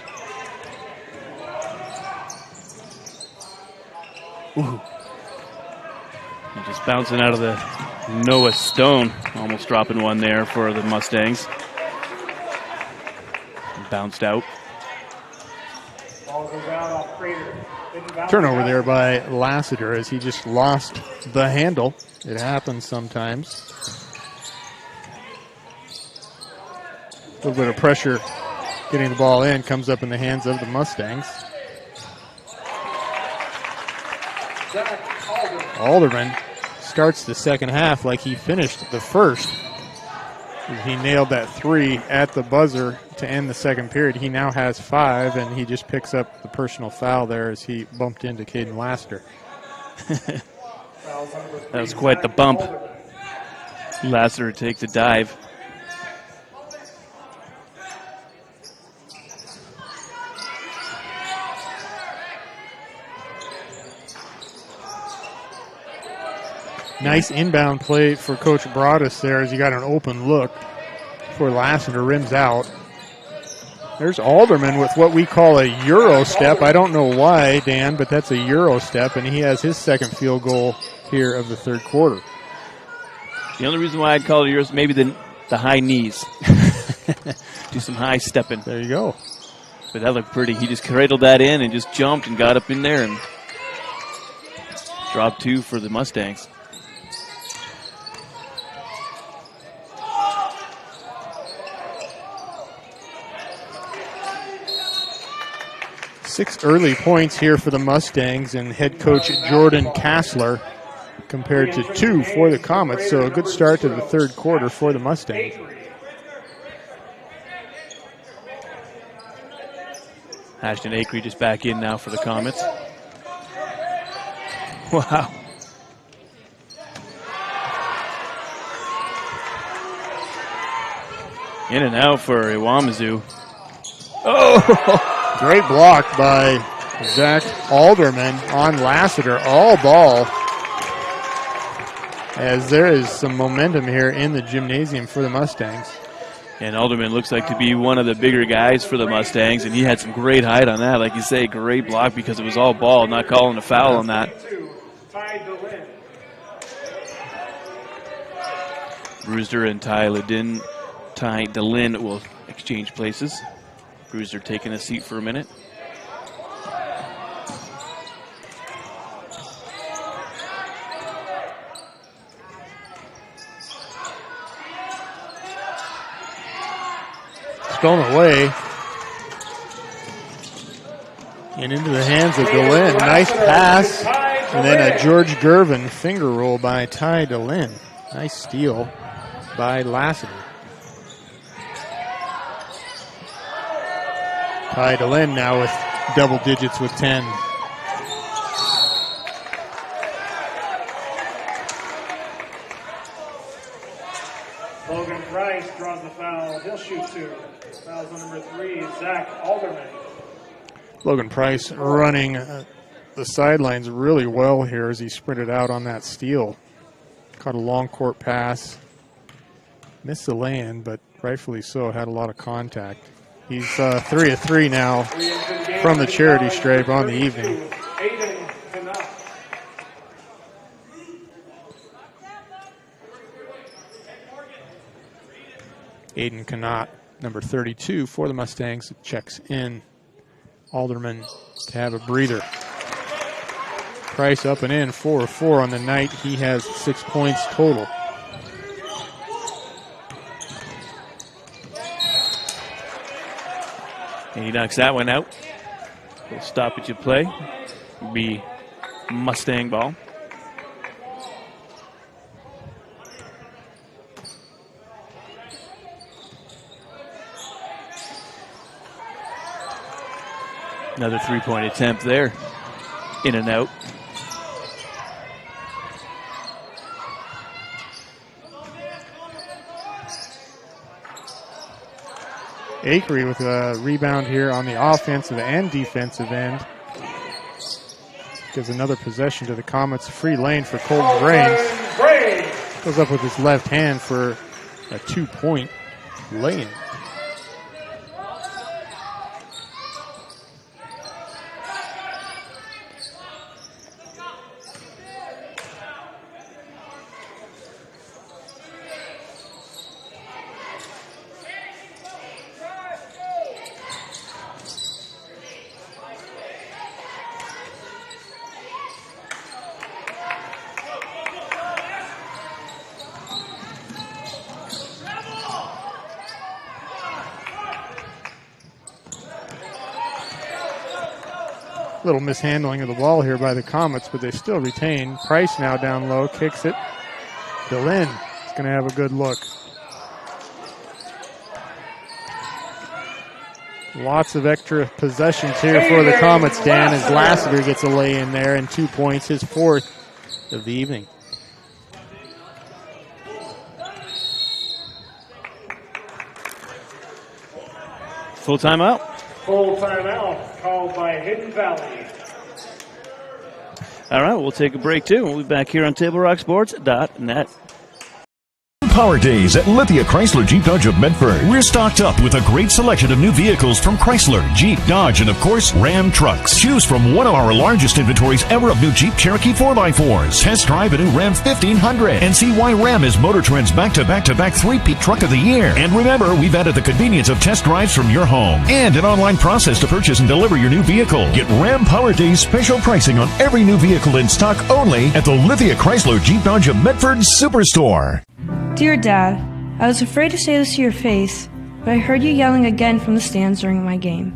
Ooh. And just bouncing out of the Noah Stone, almost dropping one there for the Mustangs. Bounced out. Turnover there by Lassiter as he just lost the handle. It happens sometimes. A little bit of pressure getting the ball in, comes up in the hands of the Mustangs. Alderman starts the second half like he finished the first. He nailed that 3 at the buzzer to end the second period. He now has 5, and he just picks up the personal foul there as he bumped into Caden Lassiter. That was quite the bump. Lassiter takes a dive. Nice inbound play for Coach Broadus there as he got an open look for Lassiter, rims out. There's Alderman with what we call a Euro step. I don't know why, Dan, but that's a Euro step, and he has his second field goal here of the third quarter. The only reason why I'd call it Euro is maybe the high knees. Do some high stepping. There you go. But that looked pretty. He just cradled that in and just jumped and got up in there and dropped 2 for the Mustangs. Six early points here for the Mustangs and head coach Jordan Kassler compared to 2 for the Comets. So a good start to the third quarter for the Mustangs. Ashton Akery just back in now for the Comets. Wow. In and out for Iwamizu. Oh! Great block by Zach Alderman on Lassiter. All ball. As there is some momentum here in the gymnasium for the Mustangs. And Alderman looks like to be one of the bigger guys for the Mustangs, and he had some great height on that. Like you say, great block because it was all ball, not calling a foul on that. Brewster and Ty DeLynn will exchange places. Brewster taking a seat for a minute. stolen away. And into the hands of DeLynn. Nice pass. And then a George Gervin finger roll by Ty DeLynn. Nice steal by Lassiter. Ty DeLynn now with double digits with 10. Logan Price draws the foul. He'll shoot 2. Fouls on number 3, Zach Alderman. Logan Price running the sidelines really well here as he sprinted out on that steal. Caught a long court pass. Missed the lay-in, but rightfully so, had a lot of contact. He's 3 of 3 now from the charity stripe on the evening. Aiden Connaught, number 32 for the Mustangs, checks in. Alderman to have a breather. Price up and in, 4 of 4 on the night. He has 6 points total. And he knocks that one out. We'll stop at your play. Be Mustang ball. Another three-point attempt there. In and out. Akery with a rebound here on the offensive and defensive end. Gives another possession to the Comets. Free lane for Colton Brains. Goes up with his left hand for a 2-point lay-in. Little mishandling of the ball here by the Comets, but they still retain. Price now down low, kicks it. DeLynn is going to have a good look. Lots of extra possessions here for the Comets, Dan, as Lassiter gets a lay in there and 2 points, his 4th of the evening. Full timeout. Full timeout called by Hidden Valley. All right, we'll take a break too. We'll be back here on TableRockSports.net. Power Days at Lithia Chrysler Jeep Dodge of Medford. We're stocked up with a great selection of new vehicles from Chrysler, Jeep, Dodge, and of course, Ram trucks. Choose from one of our largest inventories ever of new Jeep Cherokee 4x4s. Test drive a new Ram 1500 and see why Ram is Motor Trend's back-to-back three-peat truck of the year. And remember, we've added the convenience of test drives from your home and an online process to purchase and deliver your new vehicle. Get Ram Power Days special pricing on every new vehicle in stock only at the Lithia Chrysler Jeep Dodge of Medford Superstore. Dear Dad, I was afraid to say this to your face, but I heard you yelling again from the stands during my game.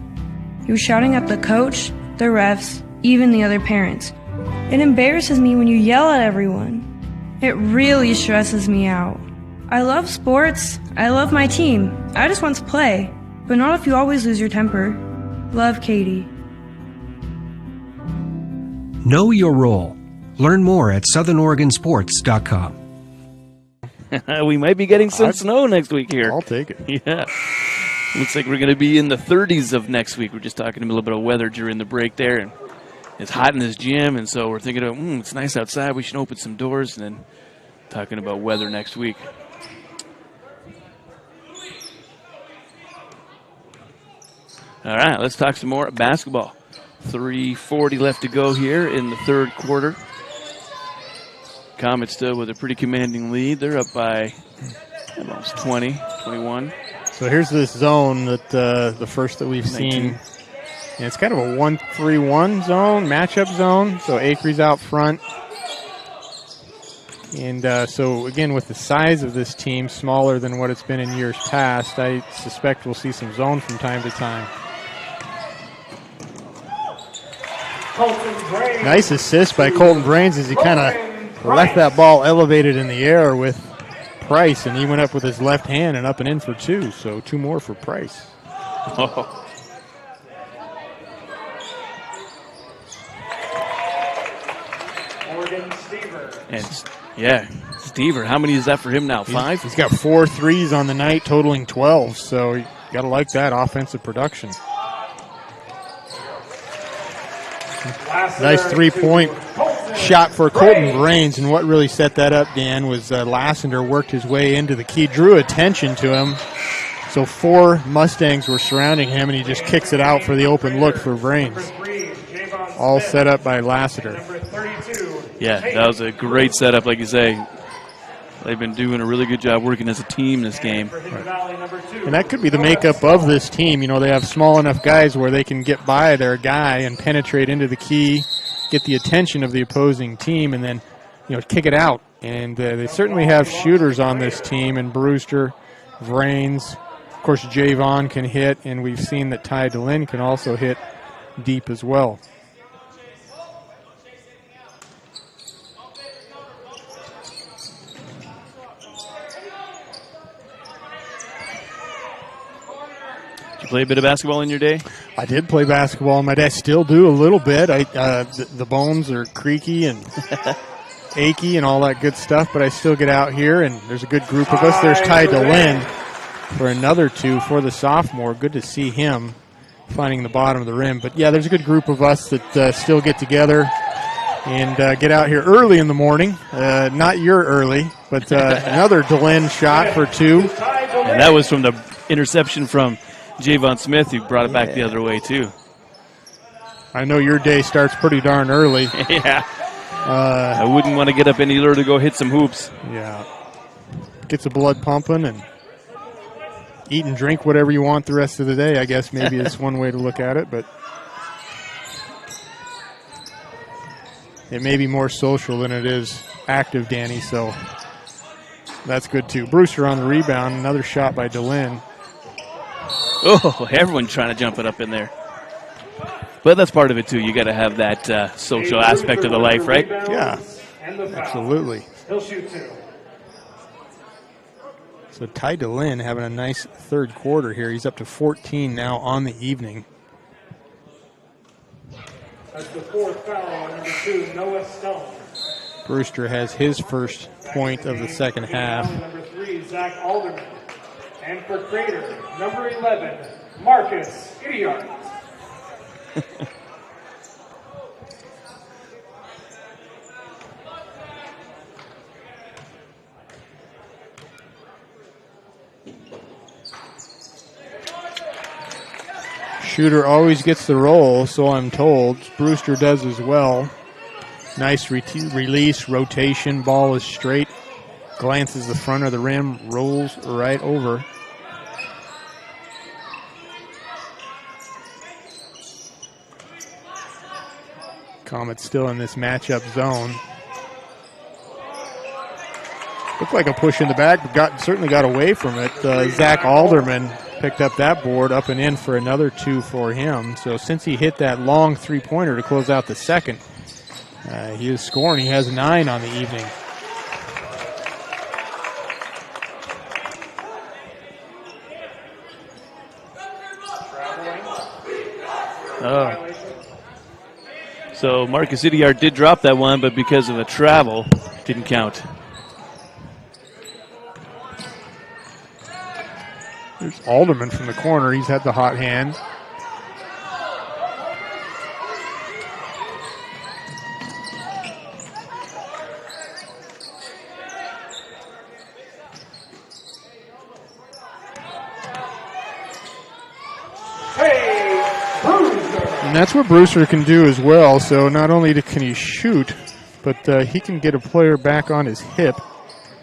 You were shouting at the coach, the refs, even the other parents. It embarrasses me when you yell at everyone. It really stresses me out. I love sports. I love my team. I just want to play, but not if you always lose your temper. Love, Katie. Know your role. Learn more at SouthernOregonSports.com. We might be getting some snow next week here. I'll take it. Yeah. Looks like we're going to be in the 30s of next week. We're just talking a little bit of weather during the break there. And it's hot in this gym, and so we're thinking of, it's nice outside. We should open some doors, and then talking about weather next week. All right, let's talk some more basketball. 3:40 left to go here in the third quarter. Comets still with a pretty commanding lead. They're up by almost 20, 21. So here's this zone that the first that we've 19. seen. And it's kind of a 1-3-1 zone, matchup zone. So Akery's out front. And so, again, with the size of this team, smaller than what it's been in years past, I suspect we'll see some zone from time to time. Nice assist by Colton Brains as he kind of left that ball elevated in the air with Price, and he went up with his left hand and up and in for two. So 2 more for Price. Oh. And Stever, how many is that for him now? 5? He's got 4 threes on the night, totaling 12. So you got to like that offensive production. Nice 3-point shot for Colton Brains, and what really set that up, Dan, was Lassiter worked his way into the key, drew attention to him. So 4 Mustangs were surrounding him, and he just kicks it out for the open look for Brains. All set up by Lassiter. Yeah, that was a great setup, like you say. They've been doing a really good job working as a team this game. And that could be the makeup of this team. You know, they have small enough guys where they can get by their guy and penetrate into the key, get the attention of the opposing team, and then, kick it out. And they certainly have shooters on this team, and Brewster, Vrains, of course, Javon can hit, and we've seen that Ty DeLynn can also hit deep as well. Play a bit of basketball in your day? I did play basketball in my day. I still do a little bit. The bones are creaky and achy and all that good stuff, but I still get out here, and there's a good group of us. There's Ty DeLynn for another 2 for the sophomore. Good to see him finding the bottom of the rim. But, yeah, there's a good group of us that still get together and get out here early in the morning. Not your early, but another DeLynn shot for 2. And that was from the interception from Javon Smith, who brought it back the other way, too. I know your day starts pretty darn early. Yeah. I wouldn't want to get up any earlier to go hit some hoops. Yeah. Gets the blood pumping and eat and drink whatever you want the rest of the day, I guess maybe is one way to look at it. But it may be more social than it is active, Danny, so that's good, too. Brewster on the rebound. Another shot by DeLynn. Oh, everyone's trying to jump it up in there. But that's part of it, too. You got to have that social aspect of the life, right? Yeah, absolutely. He'll shoot 2. So Ty DeLynn having a nice third quarter here. He's up to 14 now on the evening. That's the 4th foul on number 2, Noah Stone. Brewster has his first point of the second half. Number 3, Zach Alderman. And for Crater, number 11, Marcus Idiart. Shooter always gets the roll, so I'm told. Brewster does as well. Nice release, rotation, ball is straight. Glances the front of the rim, rolls right over. Comets still in this matchup zone. Looked like a push in the back, but certainly got away from it. Zach Alderman picked up that board, up and in for another 2 for him. So since he hit that long three-pointer to close out the second, he is scoring. He has 9 on the evening. Oh. So Marcus Idiart did drop that one, but because of a travel, didn't count. There's Alderman from the corner. He's had the hot hand. And that's what Brewster can do as well. So not only can he shoot, but he can get a player back on his hip.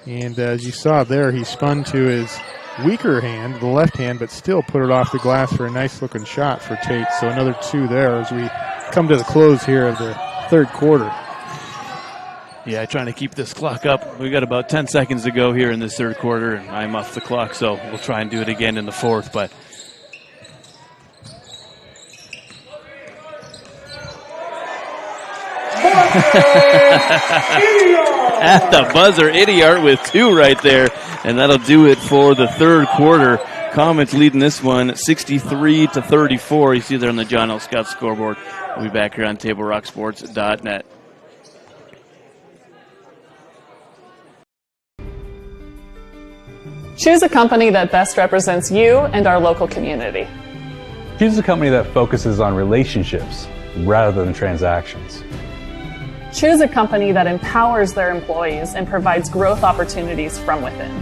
And as you saw there, he spun to his weaker hand, the left hand, but still put it off the glass for a nice-looking shot for Tate. So another 2 there as we come to the close here of the third quarter. Yeah, trying to keep this clock up. We got about 10 seconds to go here in this third quarter, and I'm off the clock, so we'll try and do it again in the fourth. But at the buzzer, Idiart with 2 right there, and that'll do it for the third quarter. Comets leading this one 63-34. You see there on the John L. Scott scoreboard. We'll be back here on TableRockSports.net. Choose a company that best represents you and our local community. Choose a company that focuses on relationships rather than transactions. Choose a company that empowers their employees and provides growth opportunities from within.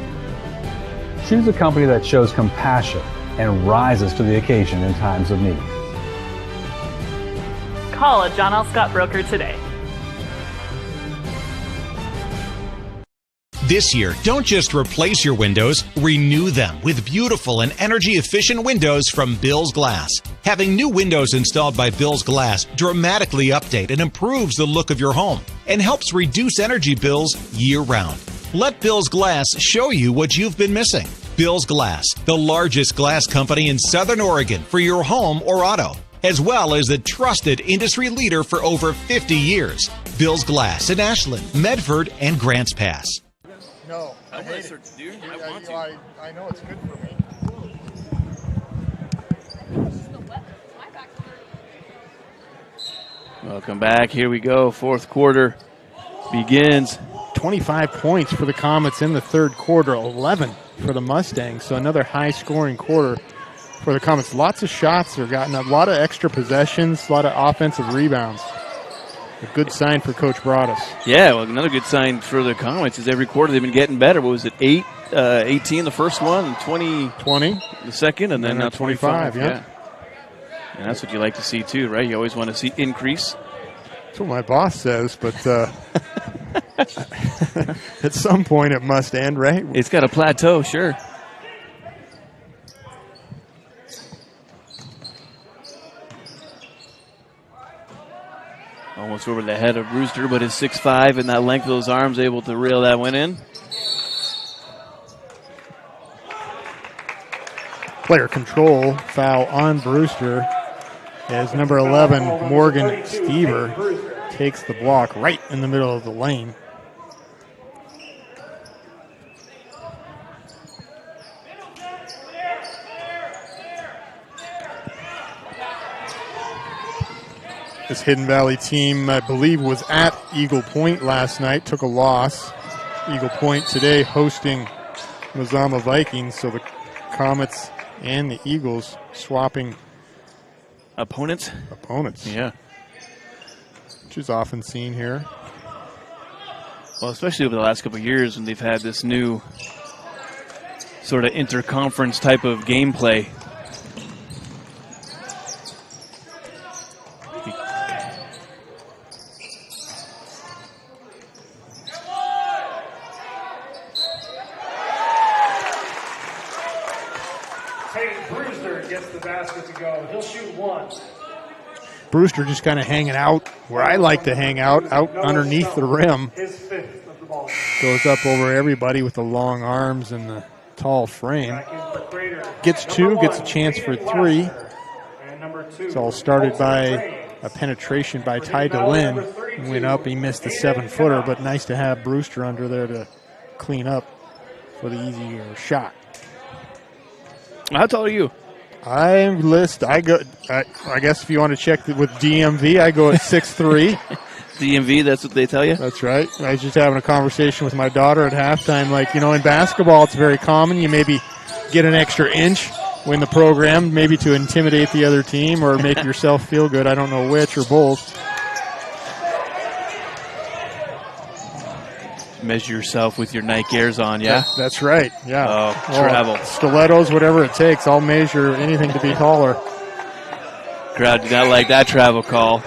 Choose a company that shows compassion and rises to the occasion in times of need. Call a John L. Scott broker today. This year, don't just replace your windows, renew them with beautiful and energy-efficient windows from Bill's Glass. Having new windows installed by Bill's Glass dramatically update and improves the look of your home and helps reduce energy bills year-round. Let Bill's Glass show you what you've been missing. Bill's Glass, the largest glass company in Southern Oregon for your home or auto, as well as the trusted industry leader for over 50 years. Bill's Glass in Ashland, Medford, and Grants Pass. No, I hate it. Dude, I want to. I know it's good for me. Welcome back. Here we go. Fourth quarter begins. 25 points for the Comets in the third quarter, 11 for the Mustangs. So another high-scoring quarter for the Comets. Lots of shots are gotten up, a lot of extra possessions, a lot of offensive rebounds. A good sign for Coach Broadus. Yeah, well, another good sign for the Comets is every quarter they've been getting better. What was it, 18 the first one, and 20 the second, and then now 25. Yeah. And that's what you like to see, too, right? You always want to see increase. That's what my boss says, but at some point it must end, right? It's got a plateau, sure. Almost over the head of Brewster, but his 6'5" and that length of those arms able to reel that one in. Player control foul on Brewster as number 11, Morgan Stever, takes the block right in the middle of the lane. This Hidden Valley team, I believe, was at Eagle Point last night, took a loss. Eagle Point today hosting Mazama Vikings, so the Comets and the Eagles swapping opponents. Yeah. Which is often seen here. Well, especially over the last couple of years when they've had this new sort of interconference type of gameplay. Brewster just kind of hanging out where I like to hang out underneath the rim. Goes up over everybody with the long arms and the tall frame. Gets two, gets a chance for three. It's all started by a penetration by Ty DeLynn. Went up, he missed the 7-footer, but nice to have Brewster under there to clean up for the easier shot. How tall are you? I guess if you want to check with DMV, I go at 6'3". DMV, that's what they tell you? That's right. I was just having a conversation with my daughter at halftime. Like, in basketball, it's very common. You maybe get an extra inch, win the program, maybe to intimidate the other team or make yourself feel good. I don't know which or both. Measure yourself with your Nike Airs on, yeah? That's right, yeah. Oh, travel. Stilettos, whatever it takes. I'll measure anything to be taller. Crowd did not like that travel call.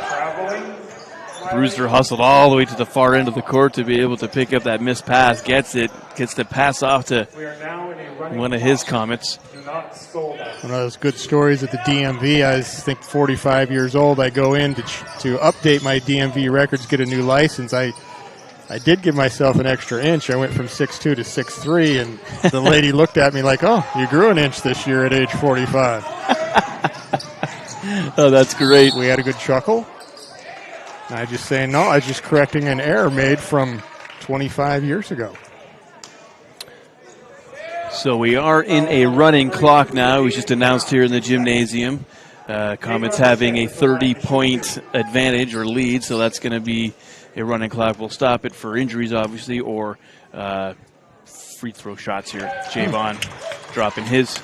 Brewster hustled all the way to the far end of the court to be able to pick up that missed pass. Gets the pass off to one of his Comets. One of those good stories at the DMV. I think 45 years old. I go in to update my DMV records, get a new license. I I did give myself an extra inch. I went from 6'2" to 6'3", and the lady looked at me like, oh, you grew an inch this year at age 45. Oh, that's great. We had a good chuckle. I just saying, no, I was just correcting an error made from 25 years ago. So we are in a running clock now. It was just announced here in the gymnasium. Comets having a 30-point advantage or lead, so that's going to be a running clock. We'll stop it for injuries, obviously, or free throw shots here. Javon dropping his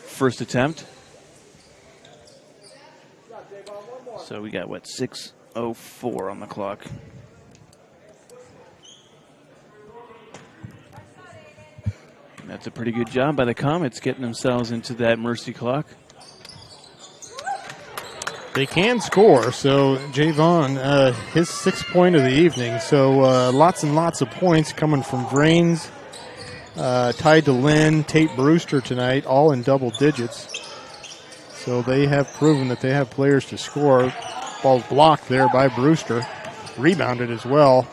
first attempt. So we got, 6:04 on the clock. And that's a pretty good job by the Comets getting themselves into that mercy clock. They can score, so Javon, his 6th point of the evening. So lots and lots of points coming from Vrains, tied to Lynn, Tate Brewster tonight, all in double digits. So they have proven that they have players to score. Ball blocked there by Brewster, rebounded as well.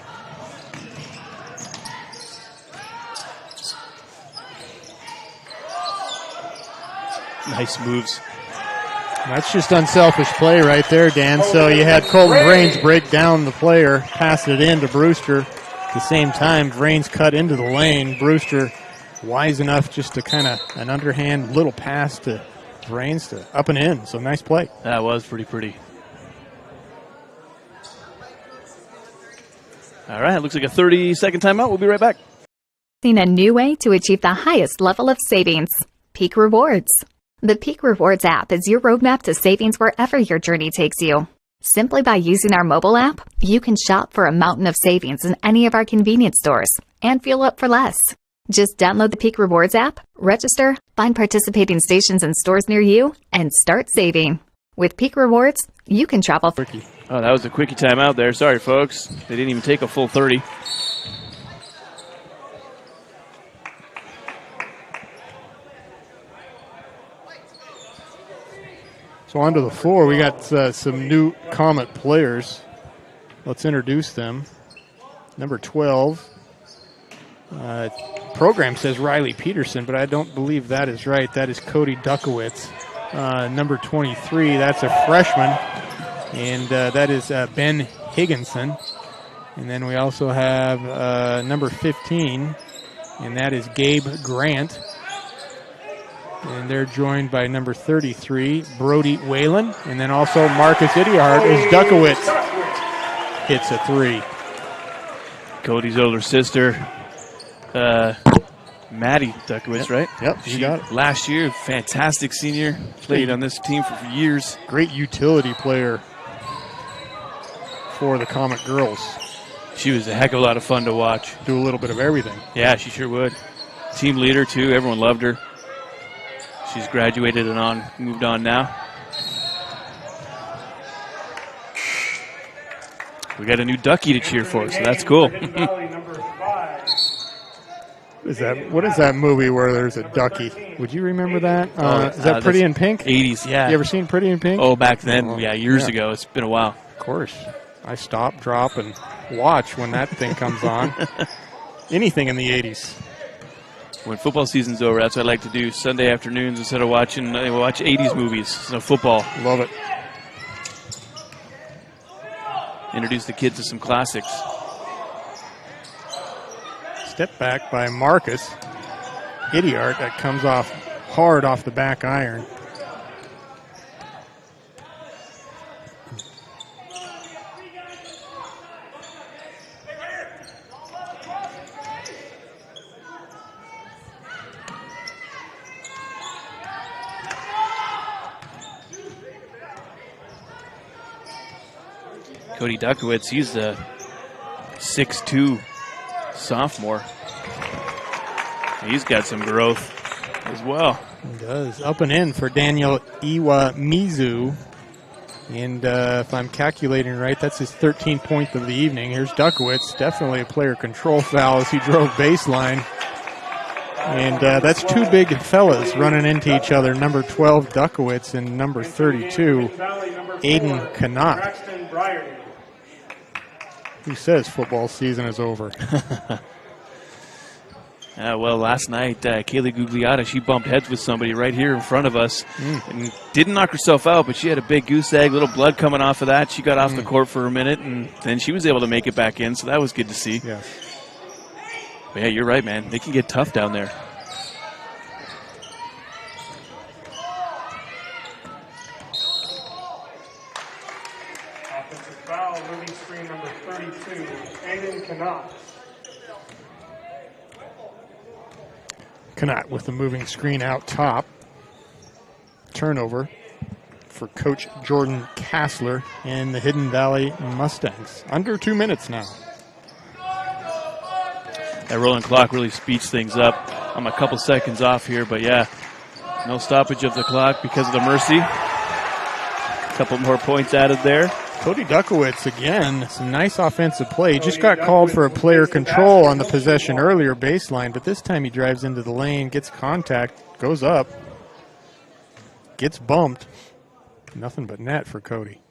Nice moves. That's just unselfish play right there, Dan. So you had Colton Vrains break down the player, pass it in to Brewster. At the same time, Vrains cut into the lane. Brewster wise enough just to kind of an underhand little pass to Vrains to up and in. So nice play. That was pretty. All right, looks like a 30-second timeout. We'll be right back. A new way to achieve the highest level of savings. Peak Rewards. The Peak Rewards app is your roadmap to savings wherever your journey takes you. Simply by using our mobile app, you can shop for a mountain of savings in any of our convenience stores and fuel up for less. Just download the Peak Rewards app, register, find participating stations and stores near you, and start saving. With Peak Rewards, you can travel. Oh, that was a quickie timeout there. Sorry, folks. They didn't even take a full 30. So onto the floor, we got some new Comet players. Let's introduce them. Number 12. Program says Riley Peterson, but I don't believe that is right. That is Cody Duckowitz. Number 23, that's a freshman. And that is Ben Higginson. And then we also have number 15, and that is Gabe Grant. And they're joined by number 33, Brody Whalen. And then also Marcus Idiard as Duckowitz hits a 3. Cody's older sister, Maddie Duckowitz, right? Yep, she got it. Last year, fantastic senior. Played on this team for years. Great utility player for the Comet girls. She was a heck of a lot of fun to watch. Do a little bit of everything. Yeah, she sure would. Team leader, too. Everyone loved her. She's graduated and moved on now. We got a new ducky to cheer for, so that's cool. What is that movie where there's a ducky? Would you remember that? Is that Pretty in Pink? 80s, yeah. You ever seen Pretty in Pink? Oh, back then, years ago. It's been a while. Of course. I stop, drop, and watch when that thing comes on. Anything in the 80s. When football season's over, that's what I like to do. Sunday afternoons, instead of watching, watch 80s movies. So football. Love it. Introduce the kids to some classics. Step back by Marcus Idiard. That comes off hard off the back iron. Cody Duckowitz, he's a 6'2" sophomore. He's got some growth as well. He does. Up and in for Daniel Iwamizu. And if I'm calculating right, that's his 13th point of the evening. Here's Duckowitz. Definitely a player control foul as he drove baseline. And that's two big fellas running into each other. Number 12, Duckowitz, and number 32, Aiden Canuck. Who says football season is over? Well, last night, Kaylee Gugliotta, she bumped heads with somebody right here in front of us and didn't knock herself out, but she had a big goose egg, little blood coming off of that. She got off the court for a minute, and then she was able to make it back in, so that was good to see. Yes. But yeah, you're right, man. They can get tough down there. Offensive foul, moving screen number 32, Aiden Knott. Knott with the moving screen out top. Turnover for Coach Jordan Kassler and the Hidden Valley Mustangs. Under 2 minutes now. That rolling clock really speeds things up. I'm a couple seconds off here, but yeah, no stoppage of the clock because of the mercy. A couple more points added there. Cody Duckowitz again, some nice offensive play. He just got called for a player control on the possession earlier baseline, but this time he drives into the lane, gets contact, goes up, gets bumped. Nothing but net for Cody.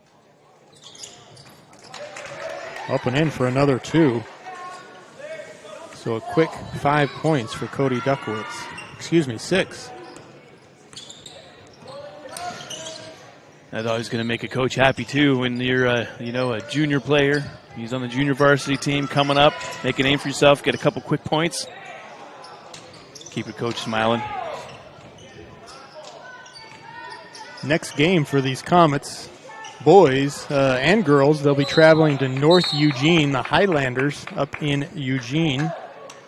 Up and in for another 2. So a quick 5 points for Cody Duckowitz. Excuse me, 6. That's always going to make a coach happy, too, when you're, a junior player. He's on the junior varsity team coming up. Make a name for yourself, get a couple quick points. Keep your coach smiling. Next game for these Comets, boys and girls, they'll be traveling to North Eugene, the Highlanders up in Eugene.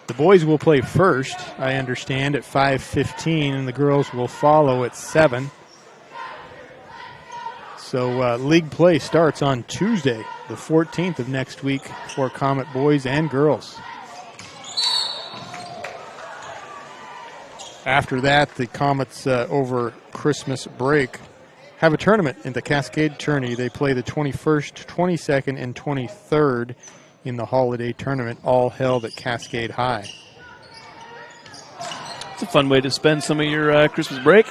The boys will play first, I understand, at 5:15, and the girls will follow at 7. So league play starts on Tuesday, the 14th of next week for Comet boys and girls. After that, the Comets over Christmas break have a tournament in the Cascade Tourney. They play the 21st, 22nd, and 23rd in the holiday tournament, all held at Cascade High. It's a fun way to spend some of your Christmas break.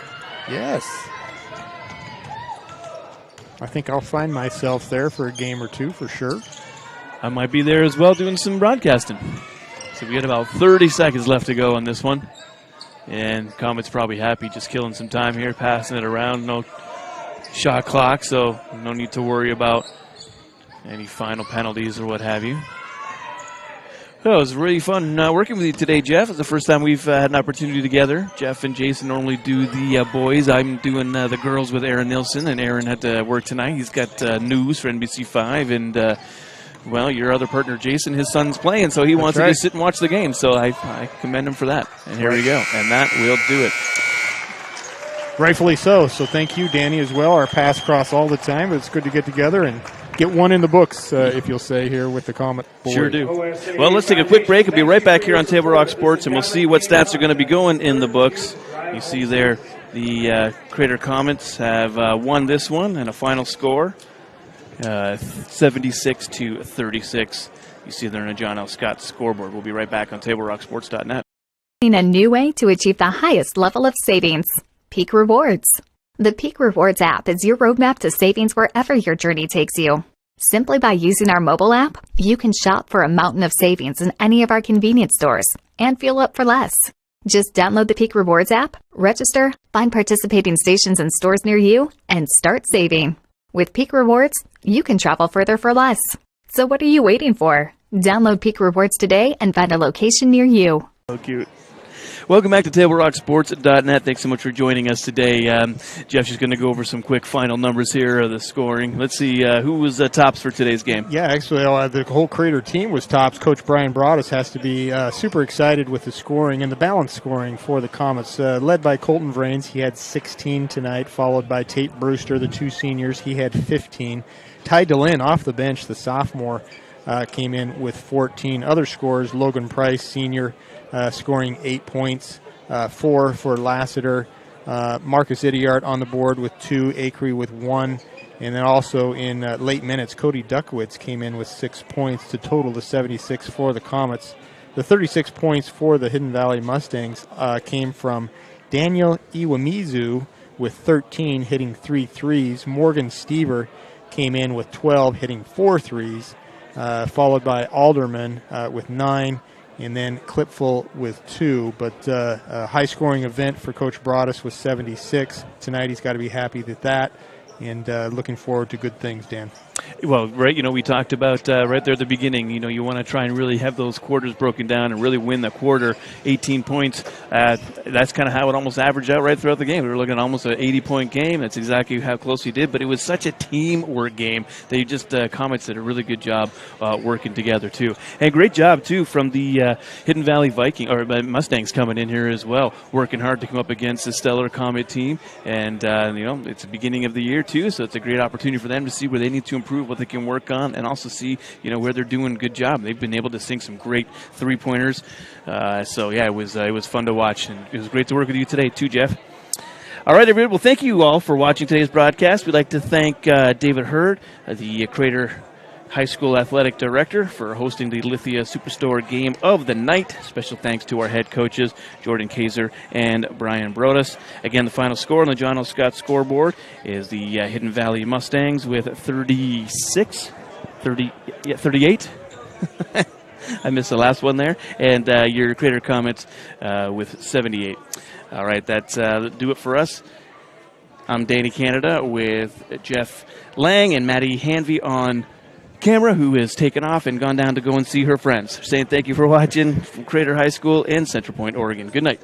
Yes. I think I'll find myself there for a game or two for sure. I might be there as well doing some broadcasting. So we got about 30 seconds left to go on this one. And Comet's probably happy just killing some time here, passing it around. No shot clock, so no need to worry about any final penalties or what have you. Well, it was really fun working with you today, Jeff. It's the first time we've had an opportunity together. Jeff and Jason normally do the boys. I'm doing the girls with Aaron Nilsson, and Aaron had to work tonight. He's got news for NBC5, and, well, your other partner, Jason, his son's playing, so he wants to just sit and watch the game. So I commend him for that. And here we go. And that will do it. Rightfully so. So thank you, Danny, as well. Our paths cross all the time, but it's good to get together and get one in the books, if you'll say, here with the Comet boys. Sure do. Well, let's take a quick break. We'll be right back here on Table Rock Sports, and we'll see what stats are going to be going in the books. You see there the Crater Comets have won this one, and a final score, 76-36. You see there in a John L. Scott scoreboard. We'll be right back on TableRockSports.net. A new way to achieve the highest level of savings. Peak Rewards. The Peak Rewards app is your roadmap to savings wherever your journey takes you. Simply by using our mobile app, you can shop for a mountain of savings in any of our convenience stores and fuel up for less. Just download the Peak Rewards app, register, find participating stations and stores near you, and start saving. With Peak Rewards, you can travel further for less. So what are you waiting for? Download Peak Rewards today and find a location near you. So cute. Welcome back to TableRockSports.net. Thanks so much for joining us today. Jeff's just going to go over some quick final numbers here of the scoring. Let's see who was tops for today's game. Yeah, actually, the whole Crater team was tops. Coach Brian Broadus has to be super excited with the scoring and the balanced scoring for the Comets. Led by Colton Vrains, he had 16 tonight, followed by Tate Brewster, the two seniors. He had 15. Ty DeLynn off the bench, the sophomore, came in with 14. Other scores, Logan Price, senior, scoring 8 points, 4 for Lassiter. Marcus Idiart on the board with 2, Acree with 1. And then also in late minutes, Cody Duckowitz came in with 6 points to total the 76 for the Comets. The 36 points for the Hidden Valley Mustangs came from Daniel Iwamizu with 13, hitting 3 threes. Morgan Stever came in with 12, hitting 4 threes. followed by Alderman with 9, and then Clipful with 2. But a high-scoring event for Coach Broadus with 76. Tonight he's got to be happy with that, and looking forward to good things, Dan. Well, right, we talked about right there at the beginning, you want to try and really have those quarters broken down and really win the quarter, 18 points. That's kind of how it almost averaged out right throughout the game. We were looking at almost an 80-point game. That's exactly how close we did, but it was such a teamwork game that you just, Comets did a really good job working together, too. And great job, too, from the Hidden Valley Mustangs coming in here as well, working hard to come up against the stellar Comet team. And, it's the beginning of the year, too, so it's a great opportunity for them to see where they need to improve, what they can work on, and also see where they're doing a good job. They've been able to sink some great 3-pointers. So yeah, it was fun to watch, and it was great to work with you today too, Jeff. All right, everybody. Well, thank you all for watching today's broadcast. We'd like to thank David Hurd, the Crater High School Athletic Director, for hosting the Lithia Superstore Game of the Night. Special thanks to our head coaches, Jordan Kaiser and Brian Broadus. Again, the final score on the John L. Scott scoreboard is the Hidden Valley Mustangs with 38. I missed the last one there. And your Crater Comets with 78. All right, that's do it for us. I'm Danny Canada with Jeff Lang and Maddie Hanvey on camera, who has taken off and gone down to go and see her friends. Saying thank you for watching from Crater High School in Central Point, Oregon. Good night.